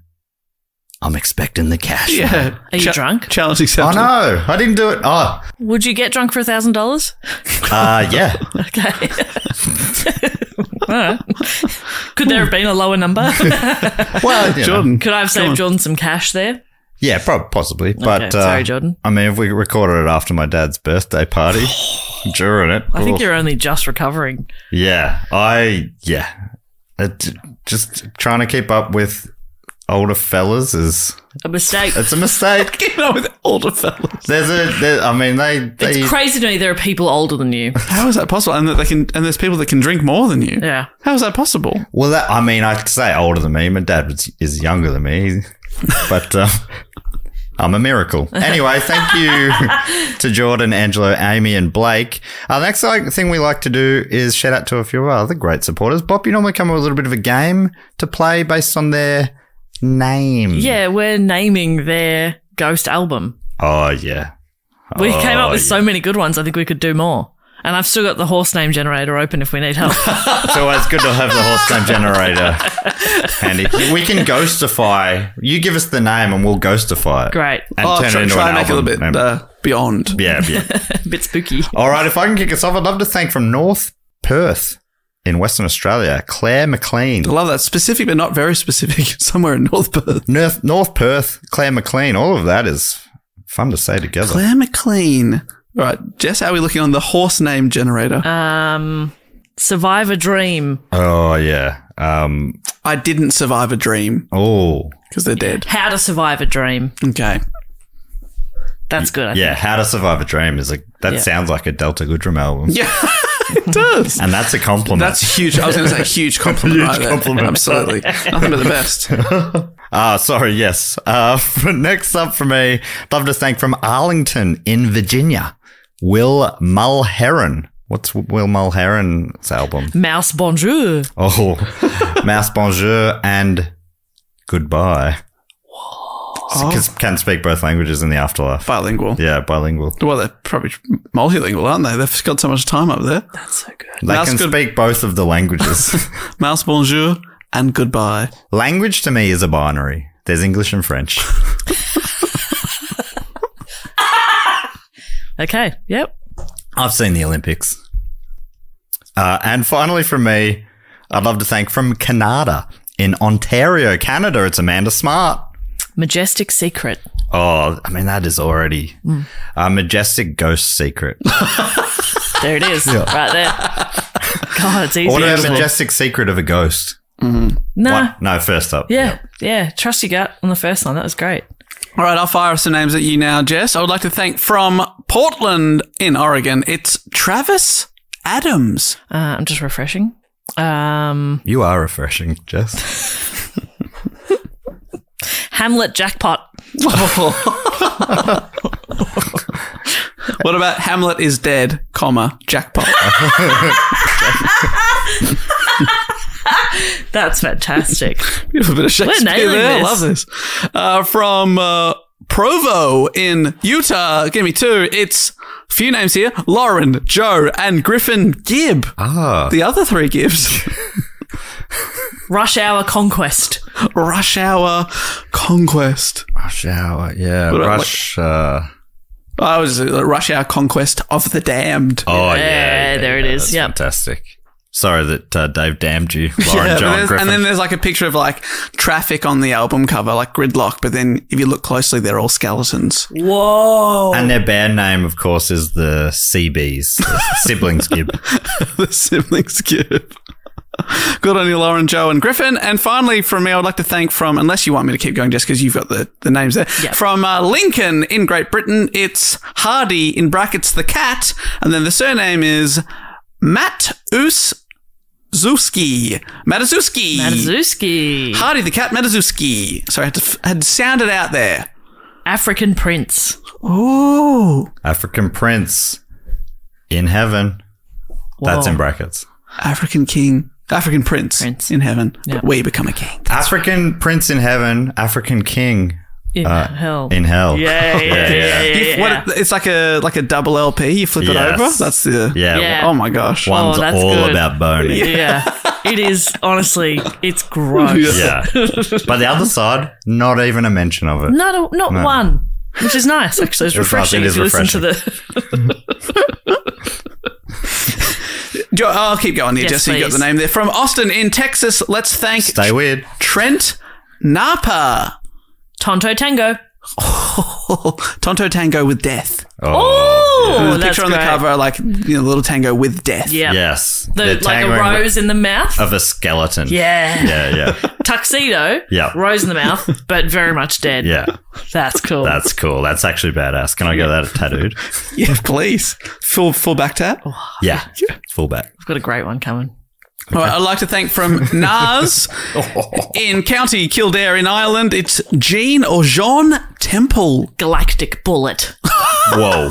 I'm expecting the cash. Yeah. Are you drunk? Challenge Oh, accepted. no. I didn't do it. Oh, Would you get drunk for $1,000? yeah. Okay. All right. Could there have been a lower number? Well, you know. Jordan. Could I have saved Jordan some cash there? Yeah, possibly. But sorry, Jordan. I mean, if we recorded it after my dad's birthday party during it. I think you're only just recovering. Yeah. Just trying to keep up with older fellas is A mistake. it's a mistake. Keeping up with older fellas. It's crazy to me there are people older than you. How is that possible? And that there's people that can drink more than you. Yeah. How is that possible? Well, I'd say older than me. My dad is younger than me, but I'm a miracle. Anyway, thank you to Jordan, Angelo, Amy, and Blake. The next thing we like to do is shout out to a few of our other great supporters. Bob, you normally come up with a little bit of a game to play based on their name. Yeah, we're naming their ghost album. Oh, yeah. We came up with so many good ones, I think we could do more. And I've still got the horse name generator open if we need help. It's always good to have the horse name generator handy. We can ghostify. You give us the name and we'll ghostify it. Great. And turn it into try an and make it a album little name. bit beyond. Yeah. A bit spooky. All right, if I can kick us off, I'd love to thank from North Perth in Western Australia, Claire McLean. I love that. Specific, but not very specific. Somewhere in North Perth. North Perth, Claire McLean. All of that is fun to say together. Claire McLean. All right, Jess, how are we looking on the horse name generator? Survive a Dream. Oh, yeah. I didn't survive a dream Oh, because they're dead. How to Survive a Dream. Okay. That's good. I think. yeah. How to Survive a Dream is that Yeah. sounds like a Delta Goodrum album. Yeah, it does. And that's a compliment. That's huge. I was going to say huge compliment Huge right there. compliment. Absolutely. Nothing but the best. Sorry, yes. Next up for me, love to thank from Arlington in Virginia, Will Mulheron. What's Will Mulheron's album? Mouse Bonjour. Oh, Mouse Bonjour and Goodbye. Because can speak both languages in the afterlife. Bilingual. Yeah, bilingual. Well, they're probably multilingual, aren't they? They've got so much time up there. That's so good. They Mouse can good- speak both of the languages. Mouse bonjour and goodbye. Language to me is a binary. There's English and French. Okay. Yep. I've seen the Olympics. And finally from me, I'd love to thank from Canada in Ontario, Canada. It's Amanda Smart. Majestic Secret. Oh, I mean, that is already a majestic ghost secret. There it is. Right there. God, it's easy. What a isn't it? majestic secret of a ghost. Nah. What? No, first up. Yeah. Trust your gut on the first one. That was great. All right, I'll fire some names at you now, Jess. I would like to thank from Portland in Oregon. It's Travis Adams. I'm just refreshing. You are refreshing, Jess. Hamlet Jackpot. What about Hamlet is dead, comma, jackpot? That's fantastic. Beautiful bit of Shakespeare nailing there. I this. love this. From Provo in Utah. Give me two. It's a few names here. Lauren, Joe, and Griffin Gibb. Ah. The other three Gibbs. Rush Hour Conquest. Rush Hour Conquest. Rush Hour, yeah. What about, Rush. I was Rush Hour Conquest of the Damned. Oh, Yeah, there it is. That's Yep. fantastic. Sorry that Dave damned you, Lauren, Yeah, John, Griffin. and then there's like a picture of like traffic on the album cover, like gridlock. But then if you look closely, they're all skeletons. Whoa. And their band name, of course, is the CBs, the Siblings Gibb. The siblings Gibb. Good on you, Lauren, Joe, and Griffin. And finally, from me, I would like to thank from, unless you want me to keep going just because you've got the names there, Yep. from Lincoln in Great Britain, it's Hardy in brackets the cat, and then the surname is Matuszewski. Matuszewski. Hardy the cat, Matuszewski. Sorry, I had to sound it out there. African Prince. Ooh. African Prince in heaven. That's in brackets. African King. African prince in heaven. Yeah. But we become a king. African prince in heaven, African king In hell. in hell. Yeah. It's like a double LP. You flip it Yes. over. That's the. Yeah. Oh my gosh. One's that's all good. about boning. Yeah. It is, honestly, it's gross. Yeah. But the other side, not even a mention of it. Not one, which is nice, actually. It's refreshing if you listen to the... I'll keep going here, Yes, Jesse. You got please. the name there. From Austin in Texas, let's thank Stay weird. Trent Napa. Tonto Tango. Tonto Tango with death. Oh, There's a that's picture on the great. cover, like little tango with death. Yeah. Yes. Like a tangoing rose in the mouth. of a skeleton. Yeah. Yeah. Tuxedo. Yeah. Rose in the mouth, but very much dead. Yeah. That's cool. That's cool. That's actually badass. Can I get that tattooed? Yeah, please. Full back tat. Yeah. Full back. I've got a great one coming. All right, I'd like to thank from Nars in County Kildare in Ireland. It's Jean or Jean Temple. Galactic Bullet. Whoa.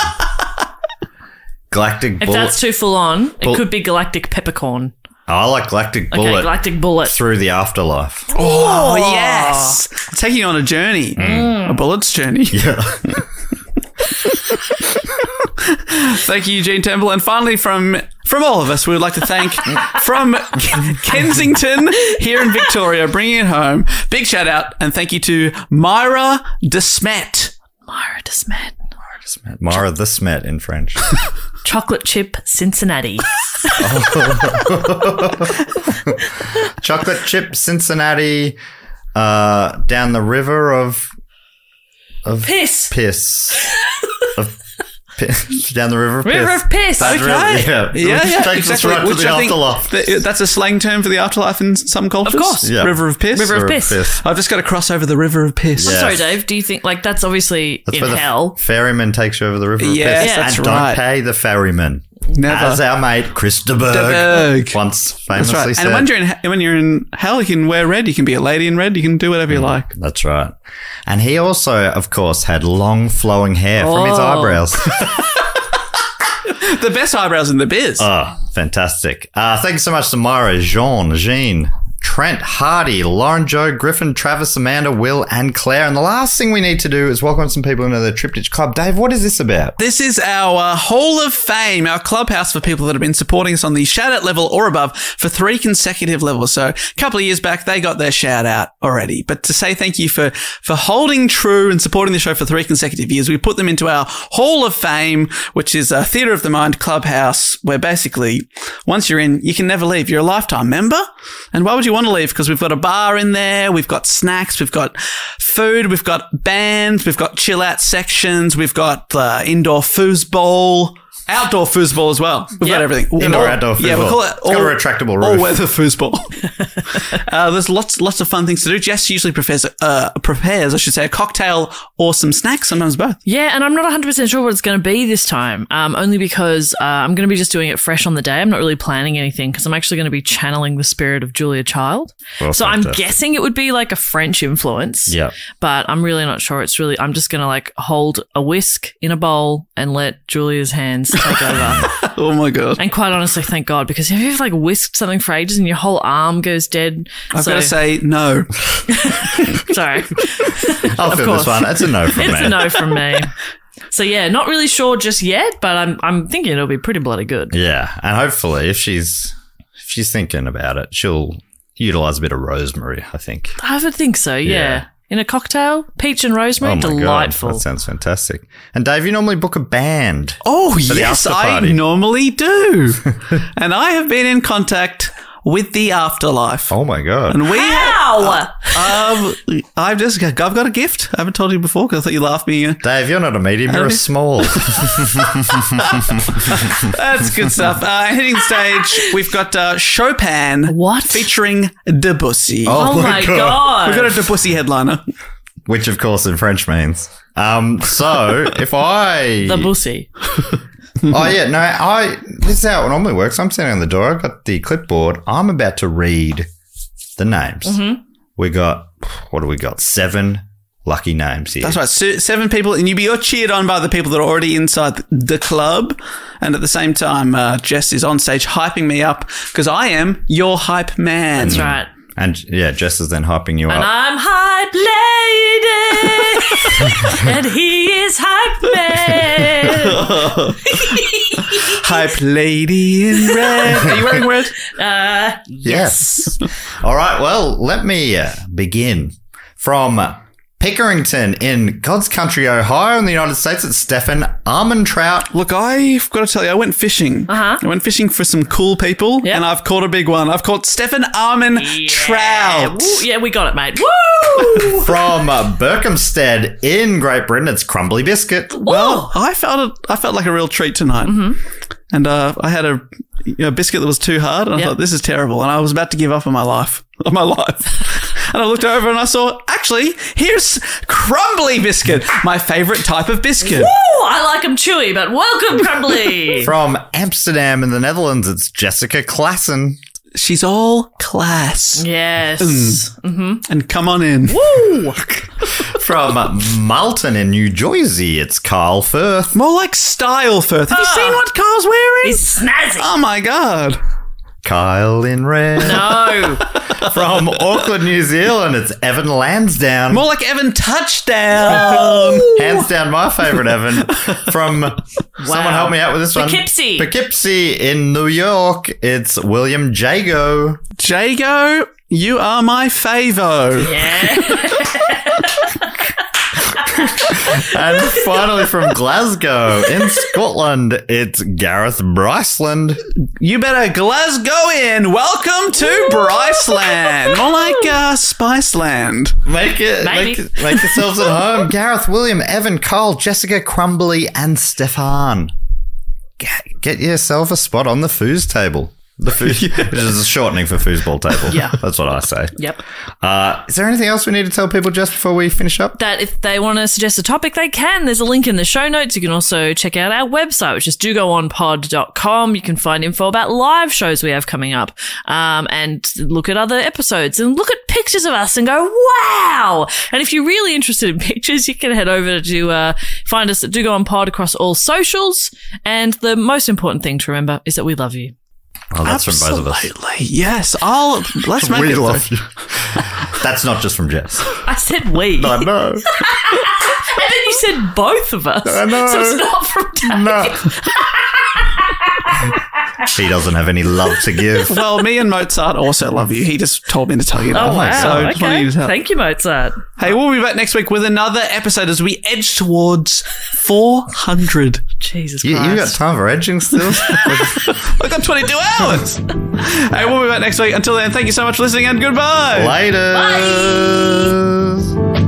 Galactic If bullet. that's too full on, it could be Galactic Peppercorn. Oh, I like Galactic Okay, bullet Galactic Bullet. through the afterlife. Oh, yes. Taking you on a journey. A bullet's journey. Yeah. Thank you, Jean Temple. And finally, from all of us, we would like to thank from Kensington here in Victoria, bringing it home. Big shout out and thank you to Myra DeSmet. Myra DeSmet. Mara the Smet in French. Chocolate Chip Cincinnati. Chocolate chip Cincinnati down the river of Piss. Down the river of piss. River of Piss. That's Okay. really- Yeah, Which takes us exactly. right to Which the I think afterlife. that's a slang term for the afterlife in some cultures. Of course. Yeah. River of Piss. River of Piss. I've just got to cross over the River of Piss. Yeah. Sorry, Dave. Do you think that's obviously That's in where the hell? ferryman takes you over the river of Yes, piss. that's and right. don't pay the ferryman. Never. As our mate Chris de Berg Berg. once That's famously right. said. And when you're in hell, you can wear red. You can be a lady in red. You can do whatever you like. That's right. And he also, of course, had long flowing hair from his Oh. eyebrows. The best eyebrows in the biz. Oh, fantastic. Thank you so much to Myra, Jean, Trent, Hardy, Lauren, Joe, Griffin, Travis, Amanda, Will, and Claire. And the last thing we need to do is welcome some people into the Triptych Club. Dave, what is this about? This is our Hall of Fame, our clubhouse for people that have been supporting us on the shout out level or above for 3 consecutive levels. So a couple of years back, they got their shout out already. But to say thank you for holding true and supporting the show for 3 consecutive years, we put them into our Hall of Fame, which is a Theatre of the Mind clubhouse where basically once you're in, you can never leave. You're a lifetime member. And why would you want to leave? Because we've got a bar in there, we've got snacks, we've got food, we've got bands, we've got chill out sections, we've got indoor foosball, outdoor foosball as well. We've got everything. Indoor, outdoor foosball. Yeah, we call it It's got a retractable roof. all-weather foosball. There's lots of fun things to do. Jess usually prepares, a cocktail or some snacks, sometimes both. Yeah, and I'm not 100% sure what it's going to be this time, only because I'm going to be just doing it fresh on the day. I'm not really planning anything because I'm actually going to be channeling the spirit of Julia Child. Well, so I'm fantastic. guessing it would be like a French influence. Yeah. But I'm really not sure. I'm just going to hold a whisk in a bowl and let Julia's hands take over. Oh my God. And quite honestly, thank God, because have you ever whisked something for ages and your whole arm goes dead? I've got to say no. Sorry. I'll feel course. this one. It's a no from me. It's a no from me. So yeah, not really sure just yet, but I'm thinking it'll be pretty bloody good. Yeah, and hopefully if she's thinking about it, she'll utilise a bit of rosemary, I think. I would think so, yeah. In a cocktail, peach and rosemary, my delightful. God, that sounds fantastic. And Dave, you normally book a band. Oh, for the yes, after I party. normally do. And I have been in contact with the afterlife. Oh my God. And we How? I've got a gift. I haven't told you before because I thought you laughed me. Dave, you're not a medium, you're a small. That's good stuff. Hitting the stage, we've got Chopin. What? Featuring Debussy. Oh my God. We've got a Debussy headliner. Which of course in French means. So if I... The bussy. Oh yeah, no, this is how it normally works. I'm sitting on the door, I've got the clipboard, I'm about to read the names. Mm-hmm. We got, what do we got? 7 lucky names here. That's right. 7 people, and you're cheered on by the people that are already inside the club. And at the same time, Jess is on stage hyping me up because I am your hype man. That's right. And yeah, Jess is then hyping you And up. I'm hype lady. And he is hype man. Hype lady in red. Are you wearing red? Yes. All right. Well, let me begin from Pickerington in God's Country, Ohio, in the United States. It's Stefan Armentrout. Look, I've got to tell you, I went fishing. I went fishing for some cool people, and I've caught a big one. I've caught Stefan Armentrout. Woo, yeah, we got it, mate. Woo! From Berkhamsted in Great Britain, it's Crumbly Biscuit. Well, I felt like a real treat tonight. And I had a biscuit that was too hard, and I thought, this is terrible. And I was about to give up on my life. And I looked over and I saw, actually, here's Crumbly Biscuit, my favourite type of biscuit. Woo! I like them chewy, but welcome, Crumbly. From Amsterdam in the Netherlands, it's Jessica Klassen. She's all class. Yes. And come on in. Woo! From Malton in New Jersey, it's Carl Firth. More like style, Firth. Have you seen what Carl's wearing? He's snazzy. Oh, my God. Kyle in red. No. From Auckland, New Zealand, it's Evan Lansdowne. More like Evan Touchdown. Hands down, my favourite Evan. From someone help me out with this one. Poughkeepsie in New York, it's William Jago. Jago, you are my favo. Yeah. And finally from Glasgow in Scotland, it's Gareth Bryceland. You better Glasgow in. Welcome to Bryceland. More like Spiceland. Make yourselves at home. Gareth, William, Evan, Carl, Jessica, Crumbly, and Stefan. Get yourself a spot on the foos table. The foos, it is a shortening for foosball table. Yeah. That's what I say. Yep. Is there anything else we need to tell people just before we finish up? That if they want to suggest a topic, they can. There's a link in the show notes. You can also check out our website, which is dogoonpod.com. You can find info about live shows we have coming up, and look at other episodes and look at pictures of us and go, wow. And if you're really interested in pictures, you can head over to find us at Do Go On Pod across all socials. And the most important thing to remember is that we love you. Oh, that's Absolutely. from both of us. Yes. Let's make We it. love you. That's not just from Jess. I said we. I know. And then you said both of us. I know. So it's not from Dave. No. He doesn't have any love to give. Well, me and Mozart also love you. He just told me to tell you that. Oh, wow. So I just wanted Okay. you to tell. Thank you, Mozart. Hey, we'll be back next week with another episode as we edge towards 400. Jesus You Christ. got time for edging still? I've got 22 hours. Hey, we'll be back next week. Until then, thank you so much for listening and goodbye. Later. Bye.